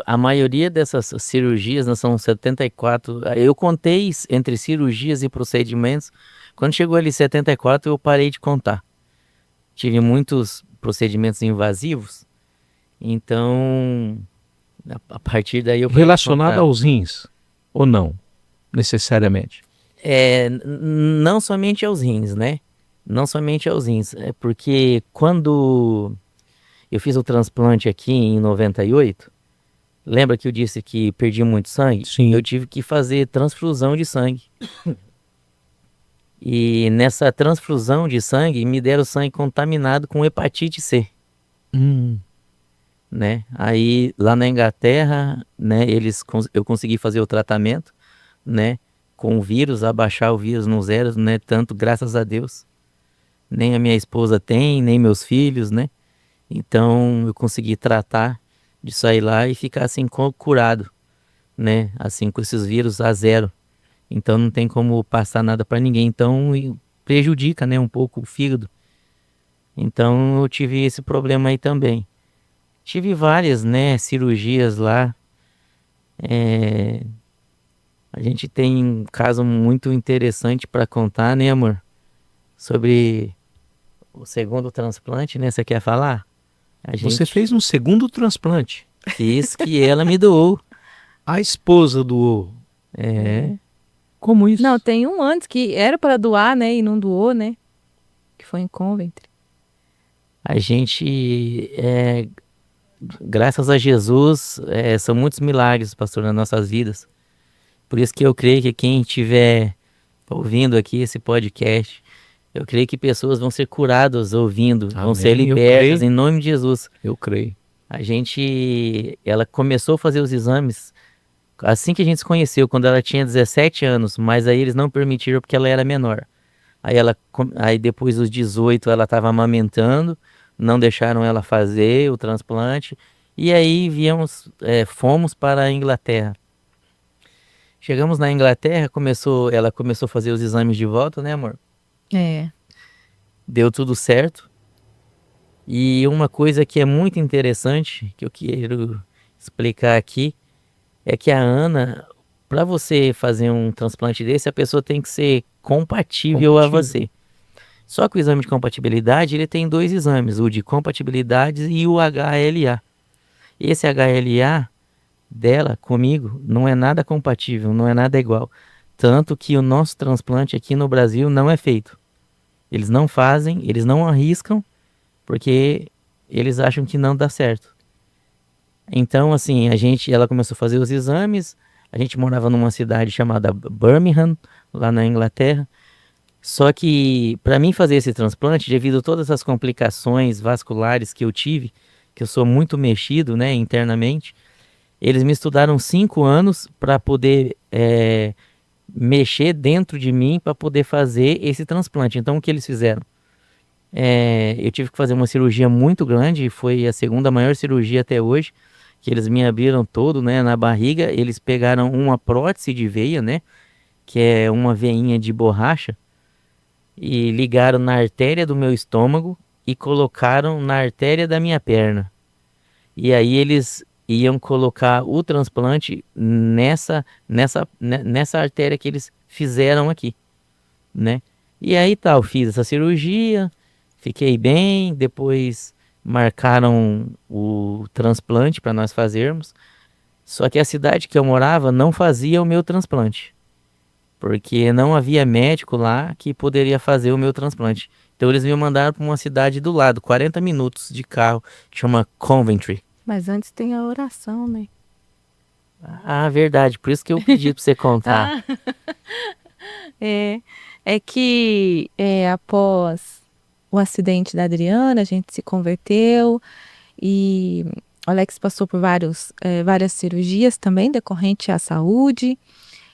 A maioria dessas cirurgias, né, são 74. Eu contei entre cirurgias e procedimentos. Quando chegou ali 74, eu parei de contar. Tive muitos procedimentos invasivos. Então, a partir daí eu parei de Relacionado contar. aos rins, ou não, necessariamente? Não somente aos rins, né? Não somente aos rins. É porque quando eu fiz o transplante aqui em 98, lembra que eu disse que perdi muito sangue? Sim. Eu tive que fazer transfusão de sangue. E nessa transfusão de sangue, me deram sangue contaminado com hepatite C, né? Aí, lá na Inglaterra, né, eu consegui fazer o tratamento, né, com o vírus, abaixar o vírus no zero, né? Tanto, graças a Deus, nem a minha esposa tem, nem meus filhos, né? Então, eu consegui tratar de sair lá e ficar assim curado, né? Assim, com esses vírus a zero. Então não tem como passar nada para ninguém. Então prejudica, né, um pouco o fígado. Então eu tive esse problema aí também. Tive várias, né, cirurgias lá. A gente tem um caso muito interessante para contar, né, amor? Sobre o segundo transplante, né? Você quer falar? Você fez um segundo transplante. Fiz, que ela me doou. A esposa doou. Como isso? Não, tem um antes que era para doar, né? E não doou, né? Que foi em Coventry. A gente, graças a Jesus, são muitos milagres, pastor, nas nossas vidas. Por isso que eu creio que quem estiver ouvindo aqui esse podcast, eu creio que pessoas vão ser curadas ouvindo, vão ser Amém. Eu libertas creio. em nome de Jesus. Eu creio. Ela começou a fazer os exames assim que a gente se conheceu, quando ela tinha 17 anos, mas aí eles não permitiram porque ela era menor. Aí depois dos 18 ela estava amamentando, não deixaram ela fazer o transplante, e aí fomos para a Inglaterra. Chegamos na Inglaterra, ela começou a fazer os exames de volta, né, amor? Deu tudo certo. E uma coisa que é muito interessante, que eu quero explicar aqui, é que a Ana, para você fazer um transplante desse, a pessoa tem que ser compatível a você. Só que o exame de compatibilidade, ele tem 2 exames, o de compatibilidade e o HLA. Esse HLA dela, comigo, não é nada compatível, não é nada igual. Tanto que o nosso transplante aqui no Brasil não é feito. Eles não fazem, eles não arriscam, porque eles acham que não dá certo. Então, assim, ela começou a fazer os exames. A gente morava numa cidade chamada Birmingham, lá na Inglaterra. Só que, para mim fazer esse transplante, devido a todas as complicações vasculares que eu tive, que eu sou muito mexido, né, internamente, eles me estudaram 5 anos para poder mexer dentro de mim para poder fazer esse transplante. Então, o que eles fizeram? Eu tive que fazer uma cirurgia muito grande, foi a segunda maior cirurgia até hoje, que eles me abriram todo, né, na barriga. Eles pegaram uma prótese de veia, né, que é uma veinha de borracha, e ligaram na artéria do meu estômago e colocaram na artéria da minha perna. E aí eles iam colocar o transplante nessa artéria que eles fizeram aqui, né? E aí eu fiz essa cirurgia, fiquei bem, depois marcaram o transplante para nós fazermos. Só que a cidade que eu morava não fazia o meu transplante, porque não havia médico lá que poderia fazer o meu transplante. Então eles me mandaram para uma cidade do lado, 40 minutos de carro, que chama Coventry. Mas antes tem a oração, né? Ah, verdade, por isso que eu pedi para você contar. É que após o acidente da Adriana, a gente se converteu e o Alex passou por várias cirurgias também decorrente à saúde.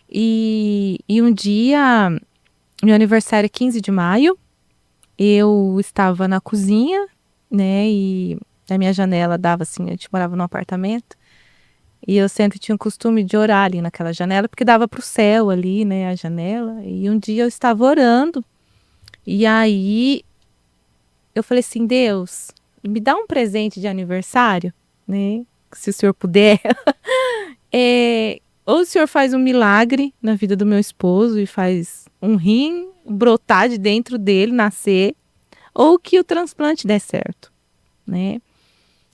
E um dia, meu aniversário é 15 de maio, eu estava na cozinha, né, e a minha janela dava assim, a gente morava num apartamento, e eu sempre tinha o costume de orar ali naquela janela, porque dava para o céu ali, né, a janela. E um dia eu estava orando, e aí eu falei assim: Deus, me dá um presente de aniversário, né, se o senhor puder, ou o senhor faz um milagre na vida do meu esposo e faz um rim brotar de dentro dele, nascer, ou que o transplante dê certo, né?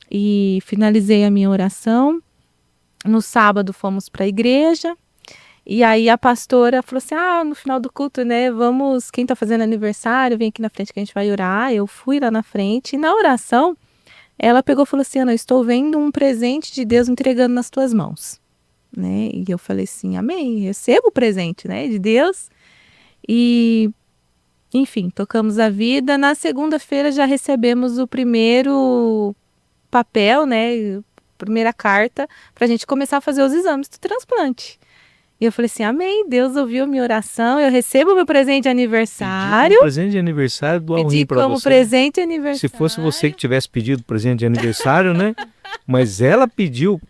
E finalizei a minha oração. No sábado fomos para a igreja. E aí a pastora falou assim, no final do culto, né, quem tá fazendo aniversário, vem aqui na frente que a gente vai orar. Eu fui lá na frente e na oração, ela pegou e falou assim, Ana, eu estou vendo um presente de Deus entregando nas tuas mãos, né? E eu falei assim, amém, recebo o presente, né, de Deus. E, enfim, tocamos a vida. Na segunda-feira já recebemos o primeiro papel, né, primeira carta, pra gente começar a fazer os exames do transplante. E eu falei assim, amém, Deus ouviu a minha oração, eu recebo o meu presente de aniversário. Pedi presente de aniversário do Al-Rim para você. Como presente de aniversário. Se fosse você que tivesse pedido presente de aniversário, né? Mas ela pediu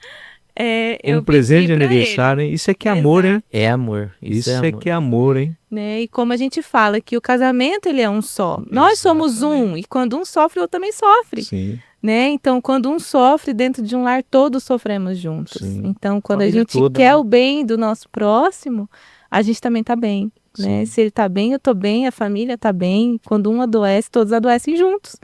um presente de aniversário, hein? Isso é que é amor, hein? É amor. Isso é que é amor, hein? Né? E como a gente fala que o casamento ele é um só. Nós somos um, e quando um sofre, o outro também sofre. Sim. Né? Então, quando um sofre dentro de um lar, todos sofremos juntos. Sim. Então, quando a gente quer o bem do nosso próximo, a gente também tá bem. Né? Se ele tá bem, eu tô bem, a família tá bem. Quando um adoece, todos adoecem juntos.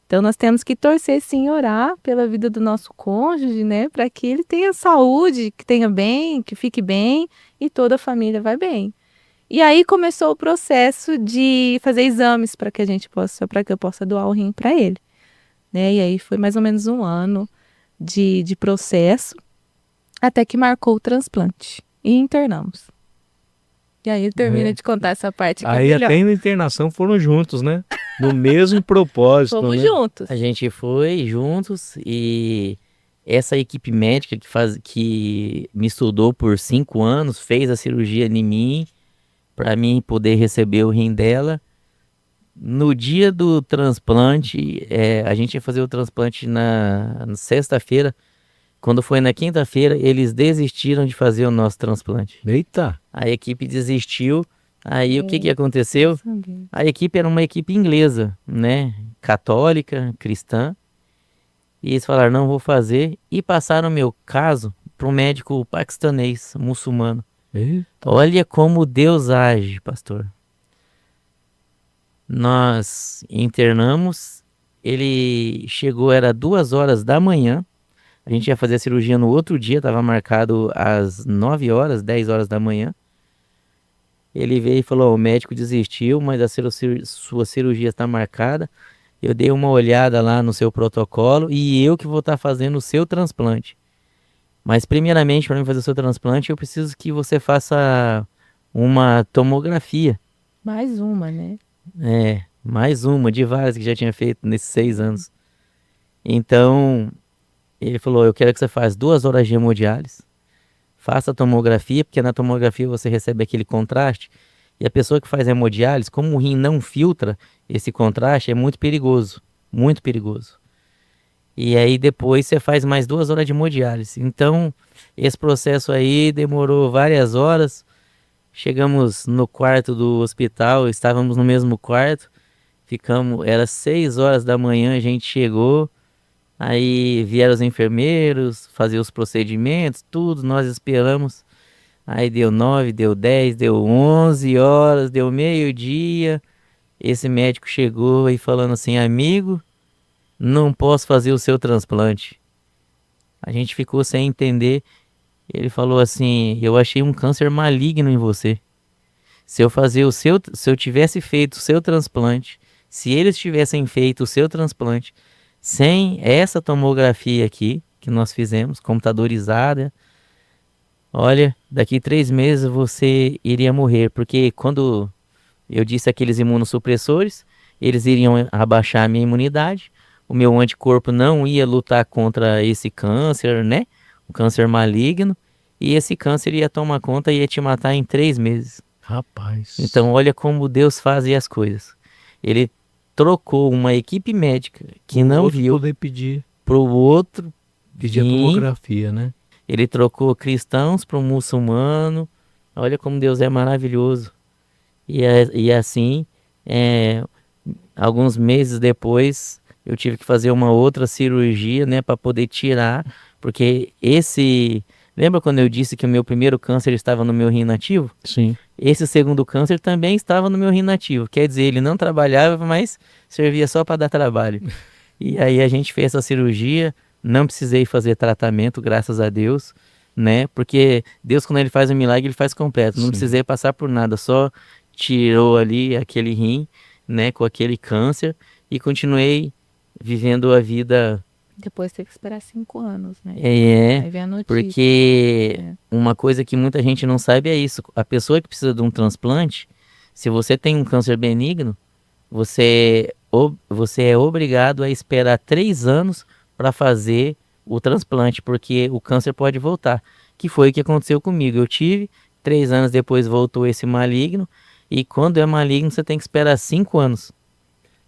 Então, nós temos que torcer, sim, orar pela vida do nosso cônjuge, né? Para que ele tenha saúde, que tenha bem, que fique bem e toda a família vai bem. E aí começou o processo de fazer exames para que eu possa doar o rim para ele. Né? E aí foi mais ou menos um ano de processo, até que marcou o transplante. E internamos. E aí termina de contar essa parte que aí até na internação foram juntos, né? No mesmo propósito. Fomos né? juntos. A gente foi juntos e essa equipe médica que me estudou por 5 anos, fez a cirurgia em mim, para mim poder receber o rim dela. No dia do transplante, a gente ia fazer o transplante na sexta-feira. Quando foi na quinta-feira, eles desistiram de fazer o nosso transplante. Eita! A equipe desistiu. Aí o que aconteceu? A equipe era uma equipe inglesa, né? Católica, cristã. E eles falaram, não vou fazer. E passaram o meu caso para um médico paquistanês, muçulmano. Eita. Olha como Deus age, pastor. Nós internamos, ele chegou, era 2 horas da manhã, a gente ia fazer a cirurgia no outro dia, estava marcado às 9 horas, 10 horas da manhã. Ele veio e falou, o médico desistiu, mas a sua cirurgia está marcada. Eu dei uma olhada lá no seu protocolo e eu que vou estar fazendo o seu transplante. Mas primeiramente, para mim fazer o seu transplante, eu preciso que você faça uma tomografia. Mais uma, né? Mais uma de várias que já tinha feito nesses 6 anos. Então, ele falou, eu quero que você faça 2 horas de hemodiálise, faça a tomografia, porque na tomografia você recebe aquele contraste, e a pessoa que faz hemodiálise, como o rim não filtra esse contraste, é muito perigoso, muito perigoso. E aí depois você faz mais 2 horas de hemodiálise. Então, esse processo aí demorou várias horas. Chegamos no quarto do hospital, estávamos no mesmo quarto, era 6 horas da manhã, a gente chegou, aí vieram os enfermeiros, fazer os procedimentos, tudo, nós esperamos, aí deu 9, deu 10, deu 11 horas, deu meio-dia, esse médico chegou e falando assim, amigo, não posso fazer o seu transplante. A gente ficou sem entender. Ele falou assim, eu achei um câncer maligno em você. Se eu tivesse feito o seu transplante, se eles tivessem feito o seu transplante, sem essa tomografia aqui, que nós fizemos, computadorizada, olha, daqui 3 meses você iria morrer, porque quando eu disse aqueles imunossupressores, eles iriam abaixar a minha imunidade, o meu anticorpo não ia lutar contra esse câncer, né? O câncer maligno, e esse câncer ia tomar conta e ia te matar em 3 meses. Rapaz. Então olha como Deus faz as coisas. Ele trocou uma equipe médica que não viu poder pedir para o outro pedir a tomografia, né? Ele trocou cristãos para um muçulmano. Olha como Deus é maravilhoso. E assim, alguns meses depois, eu tive que fazer uma outra cirurgia, né, para poder tirar Porque lembra quando eu disse que o meu primeiro câncer estava no meu rim nativo? Sim. Esse segundo câncer também estava no meu rim nativo. Quer dizer, ele não trabalhava, mas servia só para dar trabalho. E aí a gente fez essa cirurgia, não precisei fazer tratamento, graças a Deus, né? Porque Deus, quando ele faz um milagre, ele faz completo. Não Sim. precisei passar por nada, só tirou ali aquele rim, né, com aquele câncer e continuei vivendo a vida. Depois teve que esperar 5 anos, né? É, Aí vem a notícia. porque uma coisa que muita gente não sabe é isso. A pessoa que precisa de um transplante, se você tem um câncer benigno, você é obrigado a esperar 3 anos para fazer o transplante, porque o câncer pode voltar. Que foi o que aconteceu comigo. Eu tive, 3 anos depois voltou esse maligno, e quando é maligno você tem que esperar 5 anos.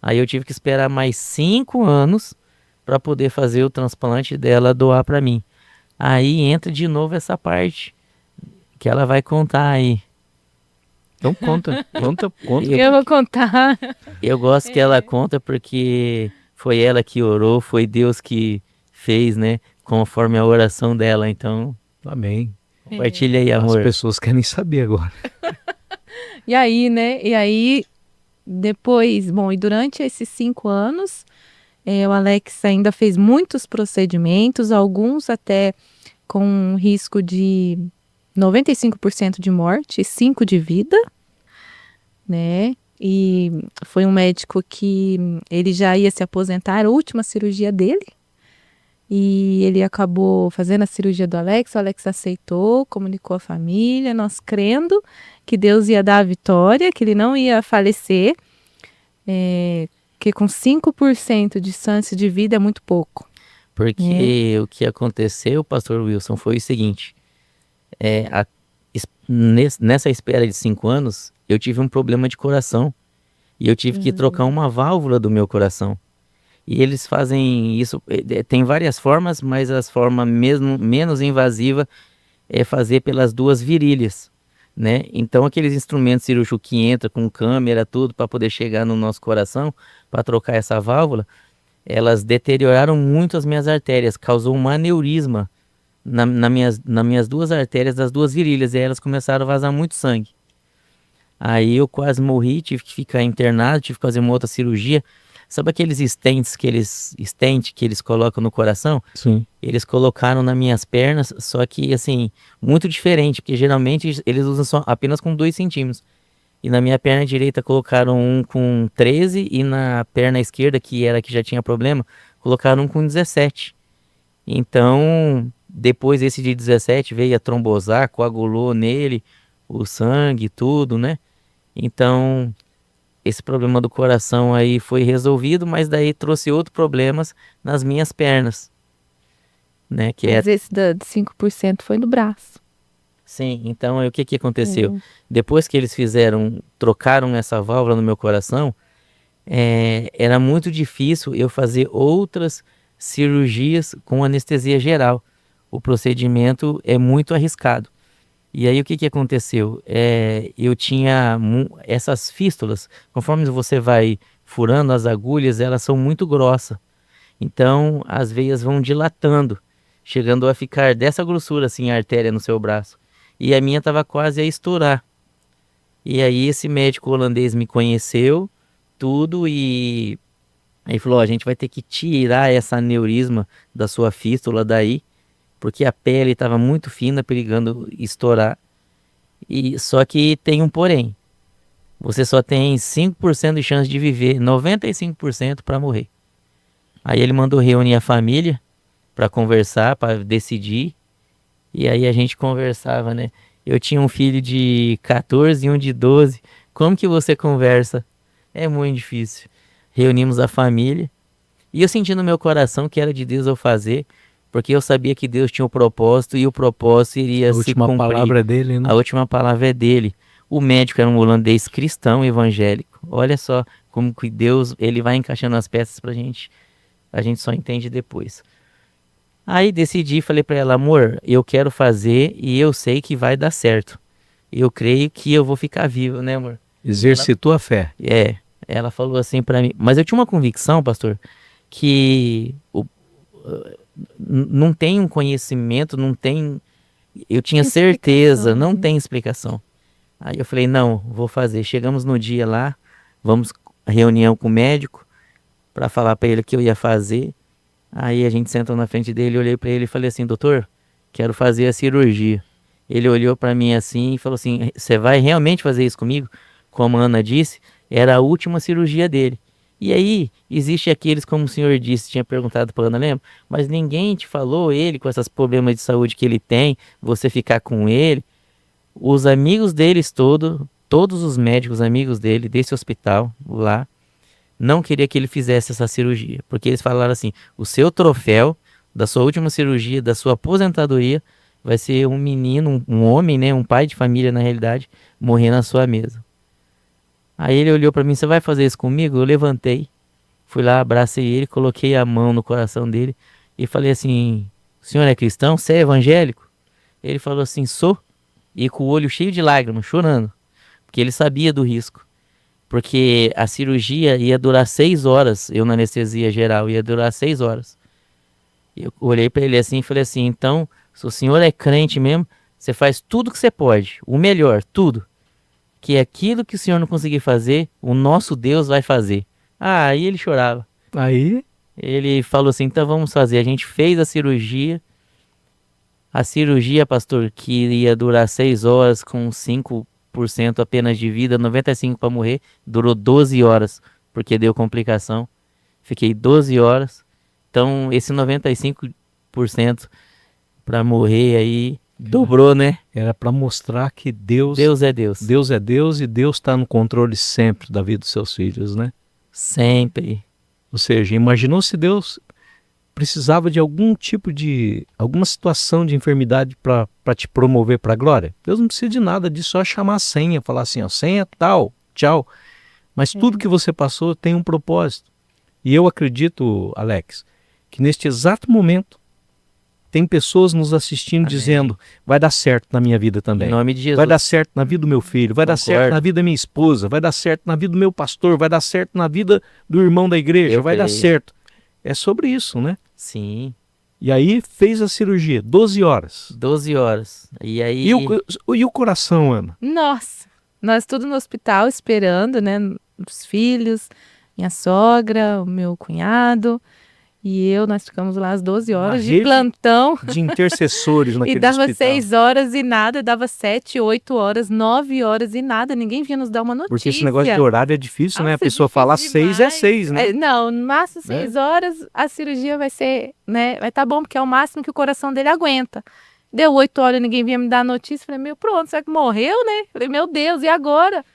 Aí eu tive que esperar mais 5 anos para poder fazer o transplante dela doar para mim. Aí entra de novo essa parte que ela vai contar aí. Então conta. Eu vou contar. Eu gosto que ela conta porque foi ela que orou, foi Deus que fez, né? Conforme a oração dela. Então, Amém. compartilha aí, As amor. pessoas querem saber agora. E aí, né? E aí, depois, bom, e durante esses 5 anos, o Alex ainda fez muitos procedimentos, alguns até com risco de 95% de morte e 5% de vida, né? E foi um médico que ele já ia se aposentar, era a última cirurgia dele. E ele acabou fazendo a cirurgia do Alex, o Alex aceitou, comunicou à família, nós crendo que Deus ia dar a vitória, que ele não ia falecer, que com 5% de chance de vida é muito pouco. Porque o que aconteceu, pastor Wilson, foi o seguinte. Nessa espera de 5 anos, eu tive um problema de coração. E eu tive que trocar uma válvula do meu coração. E eles fazem isso, tem várias formas, mas a forma mesmo menos invasiva é fazer pelas 2 virilhas, né? Então aqueles instrumentos cirúrgicos que entram com câmera, tudo, para poder chegar no nosso coração, para trocar essa válvula, elas deterioraram muito as minhas artérias, causou um aneurisma nas minhas 2 artérias das 2 virilhas, e aí elas começaram a vazar muito sangue. Aí eu quase morri, tive que ficar internado, tive que fazer uma outra cirurgia. Sabe aqueles stents que eles colocam no coração? Sim. Eles colocaram nas minhas pernas, só que assim, muito diferente, porque geralmente eles usam apenas com 2 centímetros. E na minha perna direita colocaram um com 13 e na perna esquerda, que era que já tinha problema, colocaram um com 17. Então, depois esse de 17 veio a trombosar, coagulou nele o sangue, tudo, né? Então, esse problema do coração aí foi resolvido, mas daí trouxe outros problemas nas minhas pernas, né? Mas esse de 5% foi no braço. Sim, então aí, o que aconteceu? Depois que eles trocaram essa válvula no meu coração, era muito difícil eu fazer outras cirurgias com anestesia geral. O procedimento é muito arriscado. E aí o que aconteceu? Eu tinha essas fístulas, conforme você vai furando as agulhas, elas são muito grossas. Então as veias vão dilatando, chegando a ficar dessa grossura assim a artéria no seu braço. E a minha estava quase a estourar. E aí esse médico holandês me conheceu, tudo, e aí falou, a gente vai ter que tirar essa aneurisma da sua fístula daí, porque a pele estava muito fina, perigando estourar. E só que tem um porém. Você só tem 5% de chance de viver, 95% para morrer. Aí ele mandou reunir a família para conversar, para decidir. E aí a gente conversava, né? Eu tinha um filho de 14 e um de 12. Como que você conversa? É muito difícil. Reunimos a família. E eu senti no meu coração que era de Deus eu fazer, porque eu sabia que Deus tinha um propósito e o propósito iria se cumprir. A última palavra é dele, né? A última palavra é dele. O médico era um holandês cristão evangélico. Olha só como que Deus ele vai encaixando as peças pra gente. A gente só entende depois. Aí decidi, falei pra ela, amor, eu quero fazer e eu sei que vai dar certo. Eu creio que eu vou ficar vivo, né, amor? Exercitou a fé. Ela falou assim pra mim. Mas eu tinha uma convicção, pastor, que não tem um conhecimento, não tem... Eu tinha certeza, não tem explicação. Aí eu falei, não, vou fazer. Chegamos no dia lá, vamos à reunião com o médico para falar para ele o que eu ia fazer. Aí a gente sentou na frente dele, olhei para ele e falei assim, doutor, quero fazer a cirurgia. Ele olhou para mim assim e falou assim, você vai realmente fazer isso comigo? Como a Ana disse, era a última cirurgia dele. E aí, existe aqueles, como o senhor disse, tinha perguntado para Ana, lembra? Mas ninguém te falou, ele com esses problemas de saúde que ele tem, você ficar com ele. Os amigos deles todos os médicos amigos dele, desse hospital lá, não queria que ele fizesse essa cirurgia. Porque eles falaram assim, o seu troféu da sua última cirurgia, da sua aposentadoria, vai ser um menino, um homem, né, um pai de família na realidade, morrer na sua mesa. Aí ele olhou para mim, você vai fazer isso comigo? Eu levantei, fui lá, abracei ele, coloquei a mão no coração dele e falei assim, o senhor é cristão? Você é evangélico? Ele falou assim, sou. E com o olho cheio de lágrimas, chorando, porque ele sabia do risco. Porque a cirurgia ia durar 6 horas, eu na anestesia geral, ia durar 6 horas. Eu olhei para ele assim e falei assim, então, se o senhor é crente mesmo, você faz tudo que você pode, o melhor, tudo. Que aquilo que o senhor não conseguir fazer, o nosso Deus vai fazer. Ah, aí ele chorava. Aí, Ele falou assim, então vamos fazer. A gente fez a cirurgia. A cirurgia, pastor, que ia durar 6 horas com 5% apenas de vida, 95% para morrer, durou 12 horas, porque deu complicação. Fiquei 12 horas. Então, esse 95% para morrer aí, dobrou, né? era para mostrar que Deus Deus é Deus. Deus é Deus e Deus está no controle sempre da vida dos seus filhos, né? Sempre. Ou seja, imaginou se Deus precisava de alguma situação de enfermidade para te promover para a glória? Deus não precisa de nada disso, só chamar a senha, falar assim, ó, senha tal, tchau. Mas tudo que você passou tem um propósito. E eu acredito, Alex, que neste exato momento tem pessoas nos assistindo Amém. Dizendo, vai dar certo na minha vida também. Em nome de Jesus. Vai dar certo na vida do meu filho, vai dar certo Concordo. na vida da minha esposa, vai dar certo na vida do meu pastor, vai dar certo na vida do irmão da igreja, Eu vai dar creio. certo. É sobre isso, né? Sim, E aí fez a cirurgia, 12 horas. 12 horas. E aí... E o coração, Ana? Nossa, nós tudo no hospital esperando, né? Os filhos, minha sogra, o meu cunhado e eu, nós ficamos lá às 12 horas de rede plantão. De intercessores E naquele dava hospital. 6 horas e nada, dava 7, 8 horas, 9 horas e nada. Ninguém vinha nos dar uma notícia. Porque esse negócio de horário é difícil, né? A Nossa, pessoa difícil fala 6 é demais. 6, né? Não, no máximo 6 horas a cirurgia vai ser, né? Vai estar bom, porque é o máximo que o coração dele aguenta. Deu 8 horas, ninguém vinha me dar notícia. Falei, meu, pronto, será que morreu, né? Falei, meu Deus, e agora?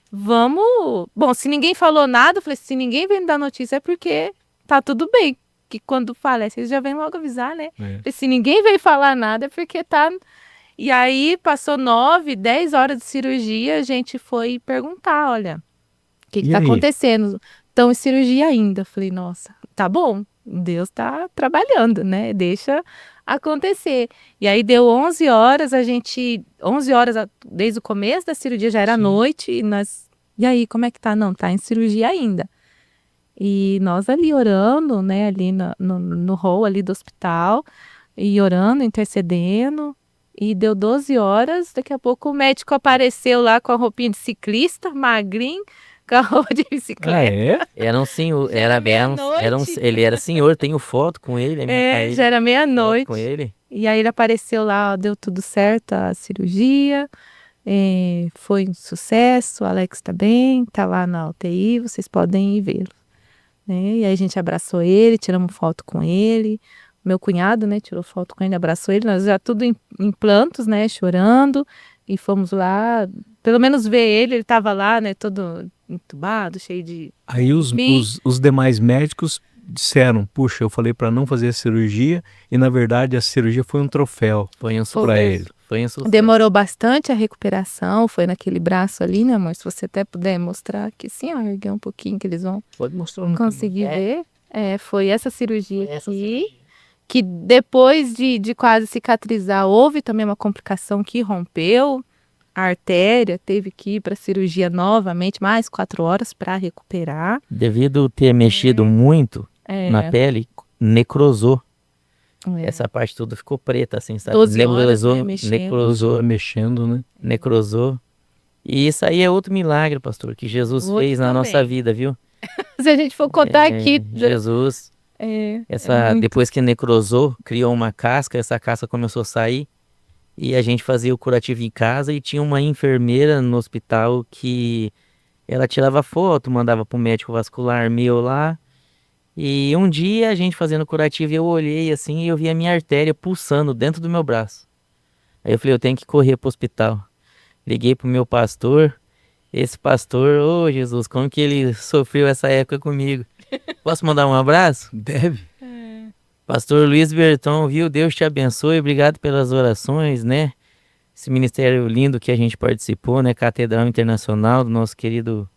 Vamos. Bom, se ninguém falou nada, eu falei, se ninguém vem me dar notícia é porque tá tudo bem. Que quando falece, eles já vêm logo avisar, né? Falei, se ninguém veio falar nada é porque tá. E aí passou 9, 10 horas de cirurgia, a gente foi perguntar, olha, o que E tá aí? acontecendo? Estão em cirurgia ainda. Falei, nossa, tá bom, Deus tá trabalhando, né? Deixa acontecer. E aí deu 11 horas, 11 horas desde o começo da cirurgia, já era Sim. noite, e nós, e aí, como é que tá? Não, tá em cirurgia ainda. E nós ali orando, né, ali no hall ali do hospital, e orando, intercedendo, e deu 12 horas, daqui a pouco o médico apareceu lá com a roupinha de ciclista, magrinho, com a roupa de bicicleta. Ah, é? Era um senhor, Já era meia-noite. ele era senhor, tenho foto com ele. Já era foto meia-noite. com ele. E aí ele apareceu lá, ó, deu tudo certo a cirurgia, foi um sucesso, o Alex tá bem, tá lá na UTI, vocês podem ir vê-lo. Né? E aí a gente abraçou ele, tiramos foto com ele, meu cunhado, né, tirou foto com ele, abraçou ele, nós já tudo em plantos, né, chorando, e fomos lá, pelo menos ver ele tava lá, né, todo entubado, cheio de... Aí os demais médicos disseram, puxa, eu falei para não fazer a cirurgia e na verdade a cirurgia foi um troféu Foi um para ele. Foi um sucesso. Demorou bastante a recuperação, foi naquele braço ali, né, amor? Se você até puder mostrar aqui, sim, ó, erguer um pouquinho que eles vão Pode mostrar no conseguir ver. Foi essa cirurgia Essa aqui, cirurgia. que depois de quase cicatrizar, houve também uma complicação que rompeu a artéria, teve que ir para cirurgia novamente, mais 4 horas para recuperar. Devido ter mexido muito na pele, necrosou. É. essa parte tudo ficou preta, assim, sabe? 12 horas, né, Necrosou, Mexendo, né? necrosou. E isso aí é outro milagre, pastor, que Jesus Outro fez na nossa também. vida, viu? Se a gente for contar aqui, Jesus, muito. depois que necrosou, criou uma casca, essa casca começou a sair e a gente fazia o curativo em casa e tinha uma enfermeira no hospital que ela tirava foto, mandava pro médico vascular meu lá. E um dia a gente fazendo curativo, eu olhei assim e eu vi a minha artéria pulsando dentro do meu braço. Aí eu falei, eu tenho que correr pro hospital. Liguei pro meu pastor. Esse pastor, ô Jesus, como que ele sofreu essa época comigo? Posso mandar um abraço? Deve. Pastor Luiz Berton, viu? Deus te abençoe, obrigado pelas orações, né? Esse ministério lindo que a gente participou, né? Catedral Internacional, do nosso querido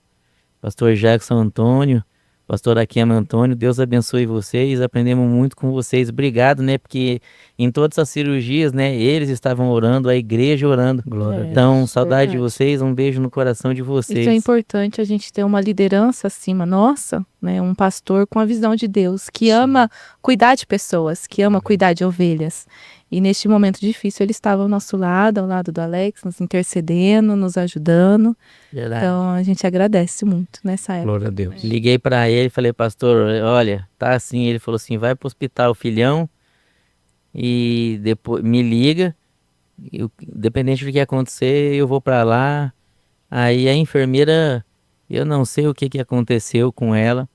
pastor Jackson Antônio, pastor Akema Antônio, Deus abençoe vocês, aprendemos muito com vocês, obrigado, né? Porque em todas as cirurgias, né? Eles estavam orando, a igreja orando. Glória a Deus. Então, saudade de verdade. vocês, um beijo no coração de vocês. Isso é importante, a gente ter uma liderança acima nossa, né? Um pastor com a visão de Deus, que ama cuidar de pessoas, que ama cuidar de ovelhas. E neste momento difícil, ele estava ao nosso lado, ao lado do Alex, nos intercedendo, nos ajudando. Verdade. Então, a gente agradece muito nessa época. Glória a Deus. Liguei pra ele, falei, pastor, olha, tá assim. Ele falou assim, vai pro hospital, filhão, e depois me liga. Dependente do que acontecer, eu vou pra lá. Aí a enfermeira, eu não sei o que aconteceu com ela,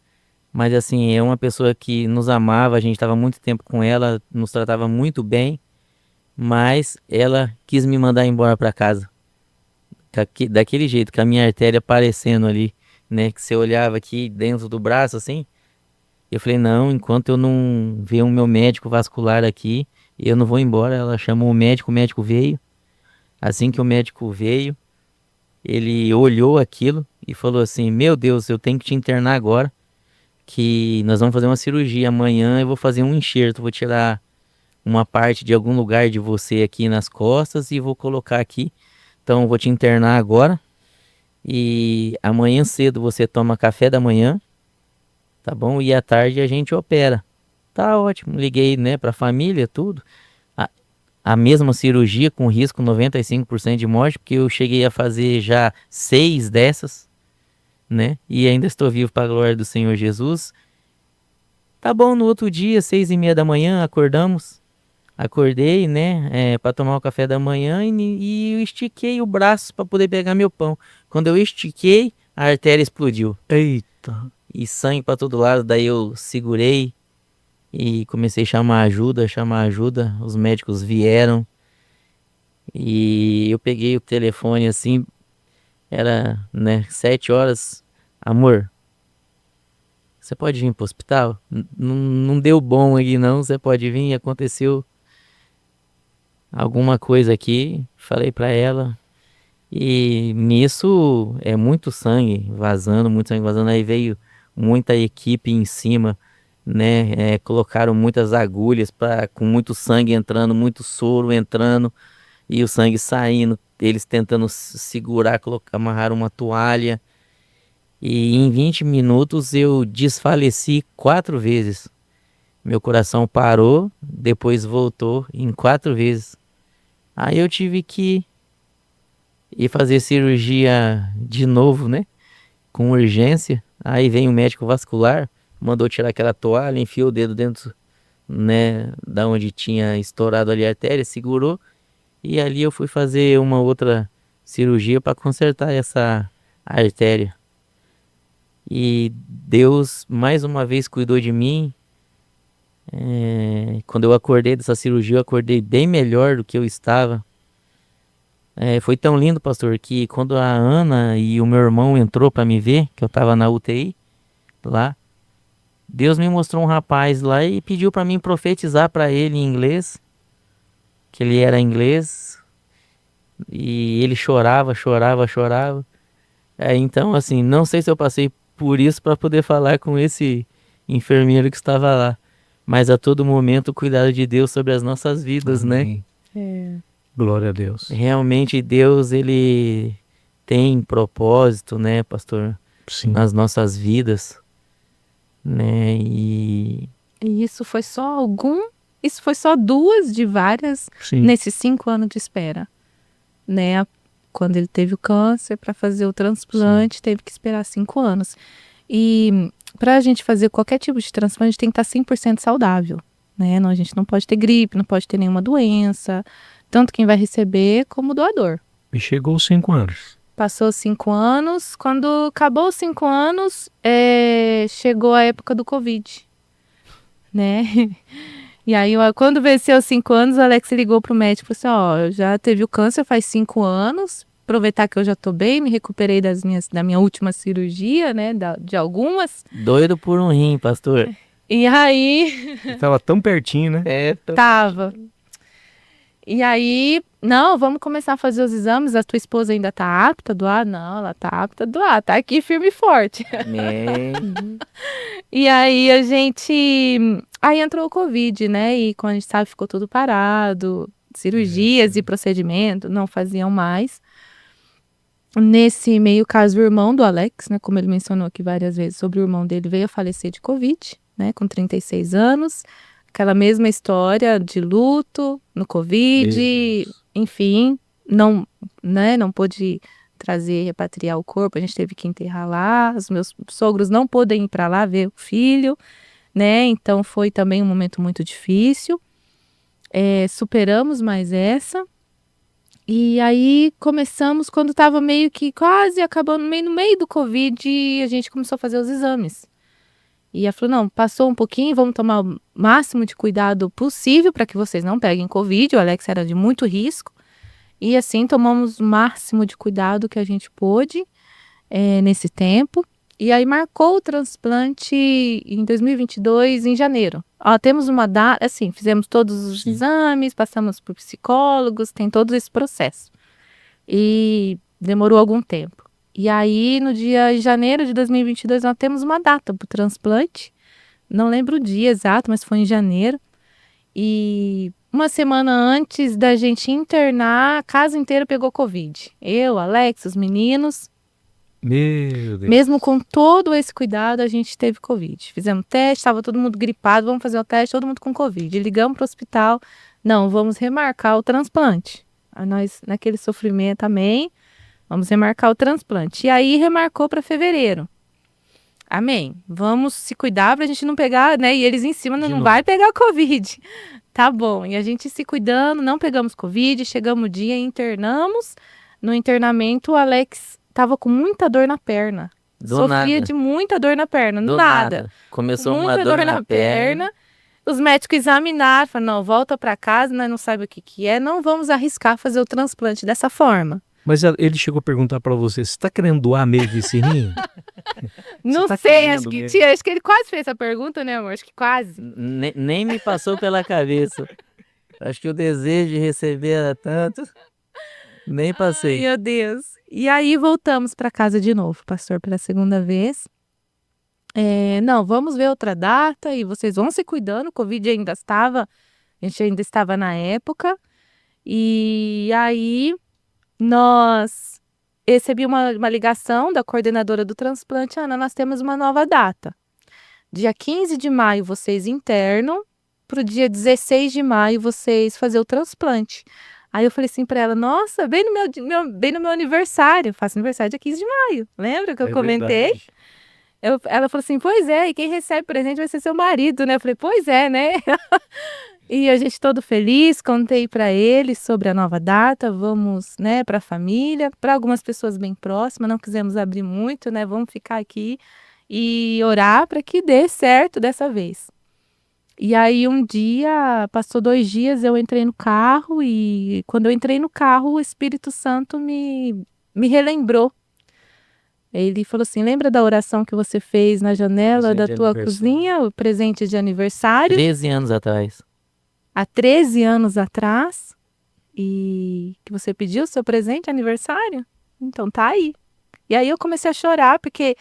mas assim, é uma pessoa que nos amava, a gente estava muito tempo com ela, nos tratava muito bem, mas ela quis me mandar embora pra casa. Daquele jeito, com a minha artéria aparecendo ali, né? Que você olhava aqui dentro do braço, assim. Eu falei, não, enquanto eu não ver o meu médico vascular aqui, eu não vou embora. Ela chamou o médico veio. Assim que o médico veio, ele olhou aquilo e falou assim, meu Deus, eu tenho que te internar agora, que nós vamos fazer uma cirurgia amanhã, eu vou fazer um enxerto, vou tirar uma parte de algum lugar de você aqui nas costas e vou colocar aqui. Então, eu vou te internar agora e amanhã cedo você toma café da manhã, tá bom? E à tarde a gente opera. Tá ótimo, liguei, né, pra família, tudo. A mesma cirurgia com risco 95% de morte, porque eu cheguei a fazer já 6 dessas, né? E ainda estou vivo para a glória do Senhor Jesus. Tá bom, no outro dia, 6:30 da manhã, acordei, né, para tomar o café da manhã e eu estiquei o braço para poder pegar meu pão. Quando eu estiquei, a artéria explodiu. Eita. E sangue para todo lado, daí eu segurei e comecei a chamar ajuda, os médicos vieram e eu peguei o telefone assim, era, né, 7 horas, amor, você pode vir pro hospital? Não deu bom aqui não, você pode vir, aconteceu alguma coisa aqui, falei pra ela, e nisso é muito sangue vazando, aí veio muita equipe em cima, né, colocaram muitas agulhas com muito sangue entrando, muito soro entrando e o sangue saindo, eles tentando segurar, amarrar uma toalha e em 20 minutos eu desfaleci 4 vezes. Meu coração parou, depois voltou em 4 vezes. Aí eu tive que ir fazer cirurgia de novo, né, com urgência. Aí vem o médico vascular, mandou tirar aquela toalha, enfiou o dedo dentro, né, da onde tinha estourado ali a artéria, segurou. E ali eu fui fazer uma outra cirurgia para consertar essa artéria. E Deus mais uma vez cuidou de mim. Quando eu acordei dessa cirurgia, eu acordei bem melhor do que eu estava. Foi tão lindo, pastor, que quando a Ana e o meu irmão entrou para me ver, que eu estava na UTI lá, Deus me mostrou um rapaz lá e pediu para mim profetizar para ele em inglês, que ele era inglês, e ele chorava. Então, assim, não sei se eu passei por isso para poder falar com esse enfermeiro que estava lá, mas a todo momento o cuidado de Deus sobre as nossas vidas, Amém. É. Glória a Deus. Realmente Deus, ele tem propósito, né, pastor, Sim. nas nossas vidas, né, e E isso foi só isso foi só 2 de várias Sim. nesses 5 anos de espera, né? Quando ele teve o câncer, para fazer o transplante, teve que esperar 5 anos. E para a gente fazer qualquer tipo de transplante, a gente tem que estar 100% saudável, né? Não, a gente não pode ter gripe, não pode ter nenhuma doença, tanto quem vai receber como o doador. E chegou aos 5 anos. Passou 5 anos, quando acabou os 5 anos, chegou a época do Covid, né? E aí, quando venceu os 5 anos, o Alex ligou pro médico e falou assim, já teve o câncer faz 5 anos, aproveitar que eu já tô bem, me recuperei da minha última cirurgia, né, de algumas. Doido por um rim, pastor. E aí... Tava tão pertinho, né? Tava. E aí, não, vamos começar a fazer os exames, a tua esposa ainda tá apta a doar? Não, ela tá apta a doar, tá aqui firme e forte. E aí aí entrou o Covid, né, e quando a gente sabe, ficou tudo parado, cirurgias e procedimentos não faziam mais. Nesse meio caso, o irmão do Alex, né, como ele mencionou aqui várias vezes sobre o irmão dele, veio a falecer de Covid, né, com 36 anos. Aquela mesma história de luto no Covid, enfim, não pôde repatriar o corpo, a gente teve que enterrar lá, os meus sogros não podem ir para lá ver o filho, né, então foi também um momento muito difícil, superamos mais essa, e aí começamos, quando estava meio que quase acabando, no meio do Covid, a gente começou a fazer os exames. E ela falou, não, passou um pouquinho, vamos tomar o máximo de cuidado possível para que vocês não peguem Covid. O Alex era de muito risco. E assim, tomamos o máximo de cuidado que a gente pôde nesse tempo. E aí marcou o transplante em 2022, em janeiro. Temos uma data, assim, fizemos todos os exames, passamos por psicólogos, tem todo esse processo. E demorou algum tempo. E aí, no dia de janeiro de 2022, nós temos uma data para o transplante. Não lembro o dia exato, mas foi em janeiro. E uma semana antes da gente internar, a casa inteira pegou Covid. Eu, Alex, os meninos. Meu Deus. Mesmo com todo esse cuidado, a gente teve Covid. Fizemos teste, estava todo mundo gripado, vamos fazer o teste, todo mundo com Covid. Ligamos para o hospital, não, vamos remarcar o transplante. Aí nós, naquele sofrimento também... Vamos remarcar o transplante. E aí remarcou para fevereiro. Amém. Vamos se cuidar para a gente não pegar, né? E eles em cima não vai pegar Covid. Tá bom. E a gente se cuidando, não pegamos Covid, chegamos o dia, internamos. No internamento, o Alex tava com muita dor na perna. Sofria de muita dor na perna. Do nada. Começou uma dor na perna. Os médicos examinaram, falaram, não, volta para casa, nós não sabemos o que é, não vamos arriscar fazer o transplante dessa forma. Mas ele chegou a perguntar para você, você está querendo doar mesmo esse rim? Não sei, acho que ele quase fez essa pergunta, né, amor? Acho que quase. Nem me passou pela cabeça. Acho que o desejo de receber era tanto, nem passei. Ai, meu Deus. E aí voltamos para casa de novo, pastor, pela segunda vez. Não, vamos ver outra data e vocês vão se cuidando, o Covid a gente ainda estava na época. E aí... Nós recebi uma ligação da coordenadora do transplante, Ana, nós temos uma nova data. Dia 15 de maio vocês internam, para o dia 16 de maio vocês fazer o transplante. Aí eu falei assim para ela, nossa, bem no meu aniversário, eu faço aniversário dia 15 de maio, lembra que eu comentei? Ela falou assim, pois é, e quem recebe presente vai ser seu marido, né? Eu falei, pois é, né? E a gente todo feliz, contei para ele sobre a nova data, vamos, né, para a família, para algumas pessoas bem próximas, não quisemos abrir muito, né, vamos ficar aqui e orar para que dê certo dessa vez. E aí um dia, passou 2 dias, eu entrei no carro e quando eu entrei no carro, o Espírito Santo me relembrou. Ele falou assim, lembra da oração que você fez na janela da tua cozinha, o presente de aniversário? 13 anos atrás. Há 13 anos atrás, e que você pediu o seu presente de aniversário? Então tá aí. E aí eu comecei a chorar, porque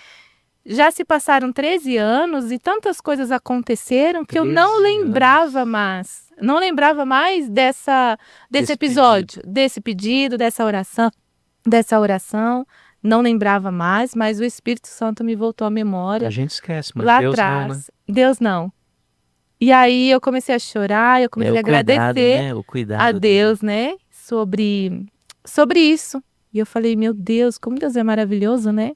já se passaram 13 anos e tantas coisas aconteceram que eu não lembrava mais. Não lembrava mais desse episódio, desse pedido, dessa oração. Não lembrava mais, mas o Espírito Santo me voltou à memória. A gente esquece, mas lá Deus atrás. não, né? Deus não. E aí eu comecei a chorar, eu comecei a o cuidado, agradecer né? O cuidado a Deus, né? Sobre isso. E eu falei, meu Deus, como Deus é maravilhoso, né?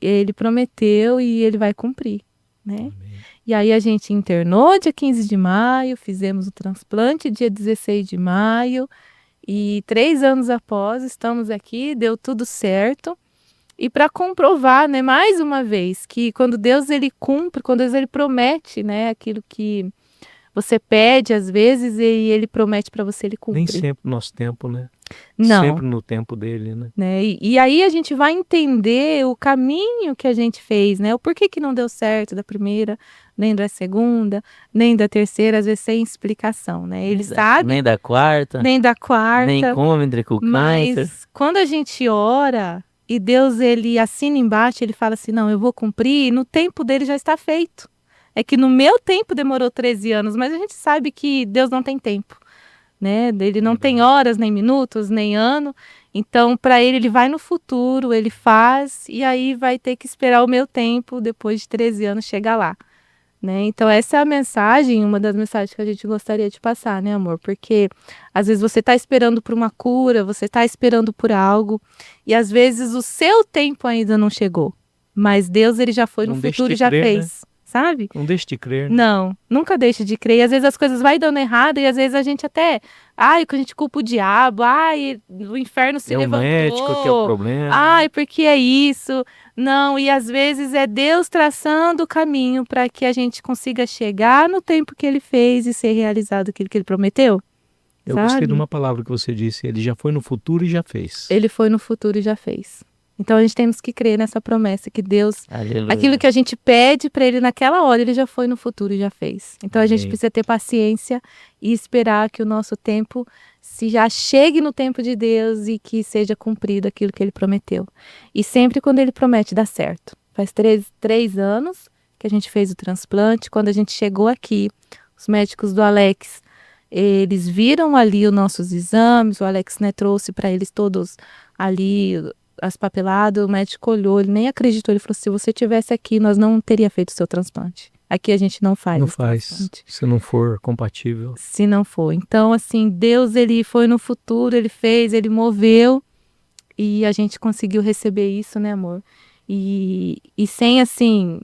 Ele prometeu e ele vai cumprir, né? Amém. E aí a gente internou dia 15 de maio, fizemos o transplante dia 16 de maio e 3 anos após estamos aqui, deu tudo certo. E para comprovar, né, mais uma vez, que quando Deus ele cumpre, quando Deus ele promete, né, aquilo que você pede às vezes e ele promete para você, ele Nem cumpre. sempre no nosso tempo, né? Não. Sempre no tempo dele, né? Né? E aí a gente vai entender o caminho que a gente fez, né? O porquê que não deu certo da primeira, nem da segunda, nem da terceira, às vezes sem explicação, né? Ele sabe, Nem da quarta, nem da quarta, nem cômidre com câncer. mas quando a gente ora e Deus ele assina embaixo, ele fala assim, não, eu vou cumprir, no tempo dele já está feito. É que no meu tempo demorou 13 anos, mas a gente sabe que Deus não tem tempo. Né? Ele não tem horas, nem minutos, nem ano. Então, para ele vai no futuro, ele faz, e aí vai ter que esperar o meu tempo, depois de 13 anos, chegar lá. Né? Então, essa é a mensagem, uma das mensagens que a gente gostaria de passar, né, amor? Porque às vezes você está esperando por uma cura, você está esperando por algo, e às vezes o seu tempo ainda não chegou. Mas Deus, ele já foi no Não deixe futuro e de já crer, fez. Sabe? Não deixe de crer, né? Não, nunca deixe de crer. E às vezes as coisas vai dando errado e às vezes a gente até, que a gente culpa o diabo, o inferno se É o levantou. médico que é o problema. Porque é isso. Não, e às vezes é Deus traçando o caminho para que a gente consiga chegar no tempo que ele fez e ser realizado aquilo que ele prometeu. Eu sabe? gostei de uma palavra que você disse, ele já foi no futuro e já fez. Ele foi no futuro e já fez. Então a gente temos que crer nessa promessa que Deus, Aleluia. aquilo que a gente pede para ele naquela hora, ele já foi no futuro e já fez. Então a gente Amém. precisa ter paciência e esperar que o nosso tempo se já chegue no tempo de Deus e que seja cumprido aquilo que ele prometeu. E sempre quando ele promete, dá certo. Faz 3 anos que a gente fez o transplante. Quando a gente chegou aqui, os médicos do Alex, eles viram ali os nossos exames, o Alex, né, trouxe para eles todos ali as papeladas, o médico olhou, ele nem acreditou, ele falou, se você tivesse aqui, nós não teria feito o seu transplante. Aqui a gente não faz. Não esse faz, transplante. se não for compatível. Se não for. Então, assim, Deus, ele foi no futuro, ele fez, ele moveu e a gente conseguiu receber isso, né, amor? E sem, assim,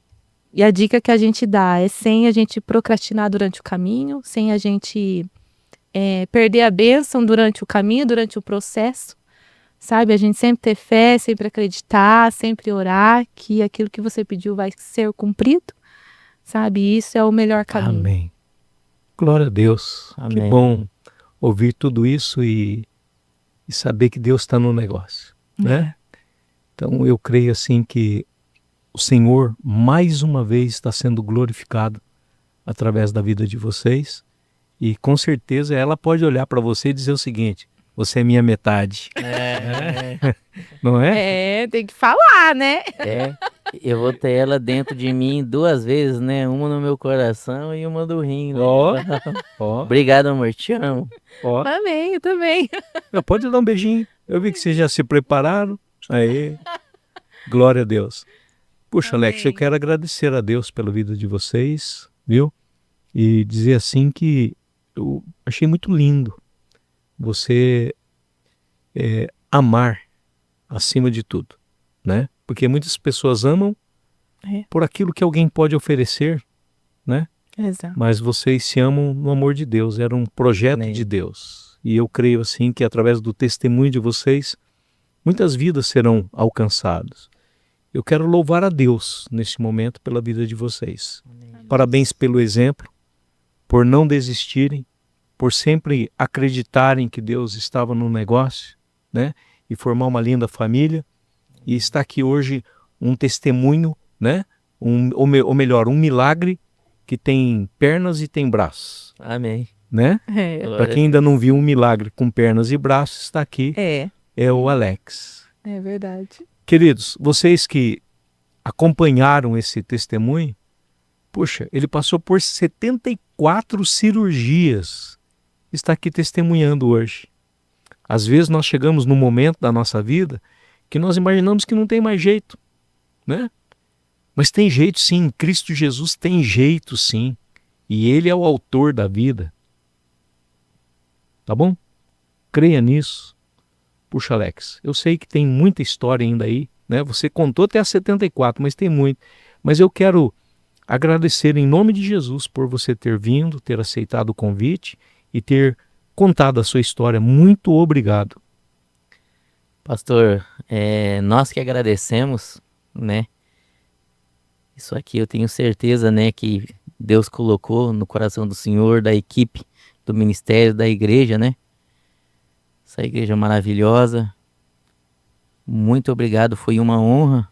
e a dica que a gente dá é sem a gente procrastinar durante o caminho, sem a gente perder a bênção durante o caminho, durante o processo. Sabe, a gente sempre ter fé, sempre acreditar, sempre orar que aquilo que você pediu vai ser cumprido, sabe? Isso é o melhor caminho. Amém. Glória a Deus. Que Amém. bom ouvir tudo isso e saber que Deus está no negócio, né? Então eu creio assim que o Senhor mais uma vez está sendo glorificado através da vida de vocês e com certeza ela pode olhar para você e dizer o seguinte, você é minha metade. Não é? Tem que falar, né? Eu vou ter ela dentro de mim 2 vezes, né? Uma no meu coração e uma do rim. Né? Ó, Obrigado, amor. Te amo. ó. Amém, eu também. Pode dar um beijinho. Eu vi que vocês já se prepararam. Aí. Glória a Deus. Puxa, Amém. Alex, eu quero agradecer a Deus pela vida de vocês, viu? E dizer assim que eu achei muito lindo você amar acima de tudo, né? Porque muitas pessoas amam por aquilo que alguém pode oferecer, né? Exato. Mas vocês se amam no amor de Deus, era um projeto Amém. de Deus. E eu creio assim que através do testemunho de vocês, muitas vidas serão alcançadas. Eu quero louvar a Deus nesse momento pela vida de vocês. Parabéns pelo exemplo, por não desistirem, por sempre acreditarem que Deus estava no negócio, né? E formar uma linda família. E está aqui hoje um testemunho, né? Ou melhor, um milagre que tem pernas e tem braços, Amém. né? Para quem ainda não viu um milagre com pernas e braços, está aqui, é o Alex. É verdade. Queridos, vocês que acompanharam esse testemunho, puxa, ele passou por 74 cirurgias, está aqui testemunhando hoje. Às vezes nós chegamos num momento da nossa vida que nós imaginamos que não tem mais jeito, né? Mas tem jeito sim, em Cristo Jesus tem jeito sim. e Ele é o autor da vida. Tá bom? Creia nisso. Puxa, Alex, eu sei que tem muita história ainda aí, né? Você contou até a 74, mas tem muito. Mas eu quero agradecer em nome de Jesus por você ter vindo, ter aceitado o convite e ter contado a sua história. Muito obrigado. Pastor, nós que agradecemos, né? Isso aqui eu tenho certeza, né, que Deus colocou no coração do Senhor, da equipe, do ministério, da igreja, né? Essa igreja maravilhosa. Muito obrigado, foi uma honra.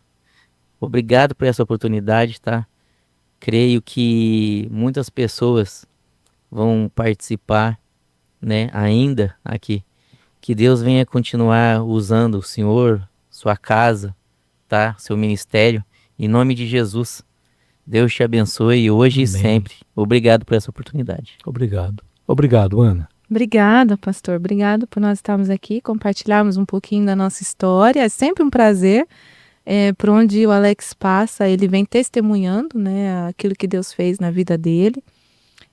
Obrigado por essa oportunidade, tá? Creio que muitas pessoas vão participar, né, ainda aqui. Que Deus venha continuar usando o Senhor, sua casa, tá? Seu ministério, em nome de Jesus. Deus te abençoe hoje e sempre. Obrigado por essa oportunidade. Obrigado. Obrigado, Ana. Obrigada, pastor. Obrigado por nós estarmos aqui, compartilharmos um pouquinho da nossa história. É sempre um prazer. Por onde o Alex passa, ele vem testemunhando, né, aquilo que Deus fez na vida dele.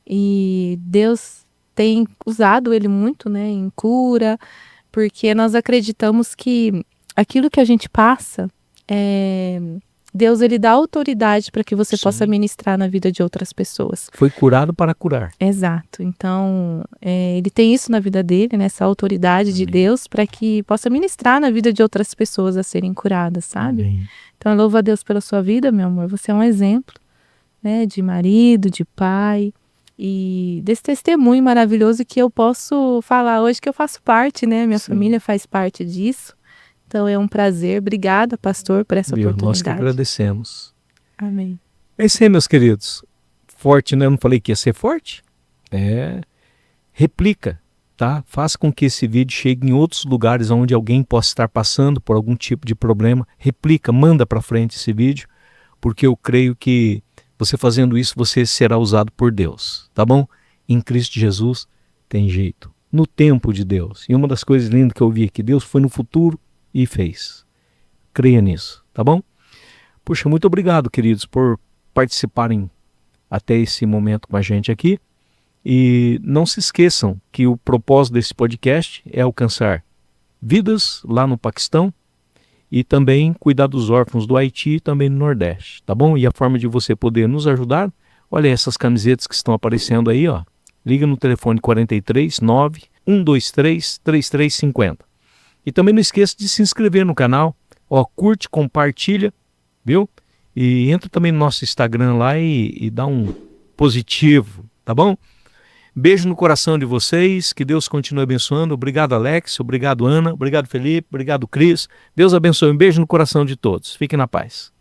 E Deus tem usado ele muito, né, em cura, porque nós acreditamos que aquilo que a gente passa, Deus ele dá autoridade para que você Sim. possa ministrar na vida de outras pessoas. Foi curado para curar. Exato. Então, ele tem isso na vida dele, né? Essa autoridade de Amém. Deus para que possa ministrar na vida de outras pessoas a serem curadas, sabe? Amém. Então, eu louvo a Deus pela sua vida, meu amor. Você é um exemplo, né? De marido, de pai e desse testemunho maravilhoso que eu posso falar hoje que eu faço parte, né? Minha Sim. família faz parte disso. Então, é um prazer. Obrigada, pastor, por essa Nós que oportunidade. agradecemos. Amém. É isso aí, meus queridos. Forte, né? Eu não falei que ia ser forte? Replica, tá? Faça com que esse vídeo chegue em outros lugares onde alguém possa estar passando por algum tipo de problema. Replica, manda para frente esse vídeo, porque eu creio que você fazendo isso, você será usado por Deus, tá bom? Em Cristo Jesus tem jeito. No tempo de Deus. E uma das coisas lindas que eu vi aqui, Deus foi no futuro e fez. Creia nisso, tá bom? Puxa, muito obrigado, queridos, por participarem até esse momento com a gente aqui. E não se esqueçam que o propósito desse podcast é alcançar vidas lá no Paquistão e também cuidar dos órfãos do Haiti e também no Nordeste, tá bom? E a forma de você poder nos ajudar, olha essas camisetas que estão aparecendo aí, ó. Liga no telefone 43 9 123 3350. E também não esqueça de se inscrever no canal, ó, curte, compartilha, viu? E entra também no nosso Instagram lá e dá um positivo, tá bom? Beijo no coração de vocês, que Deus continue abençoando. Obrigado, Alex, obrigado, Ana, obrigado, Felipe, obrigado, Cris. Deus abençoe, um beijo no coração de todos. Fiquem na paz.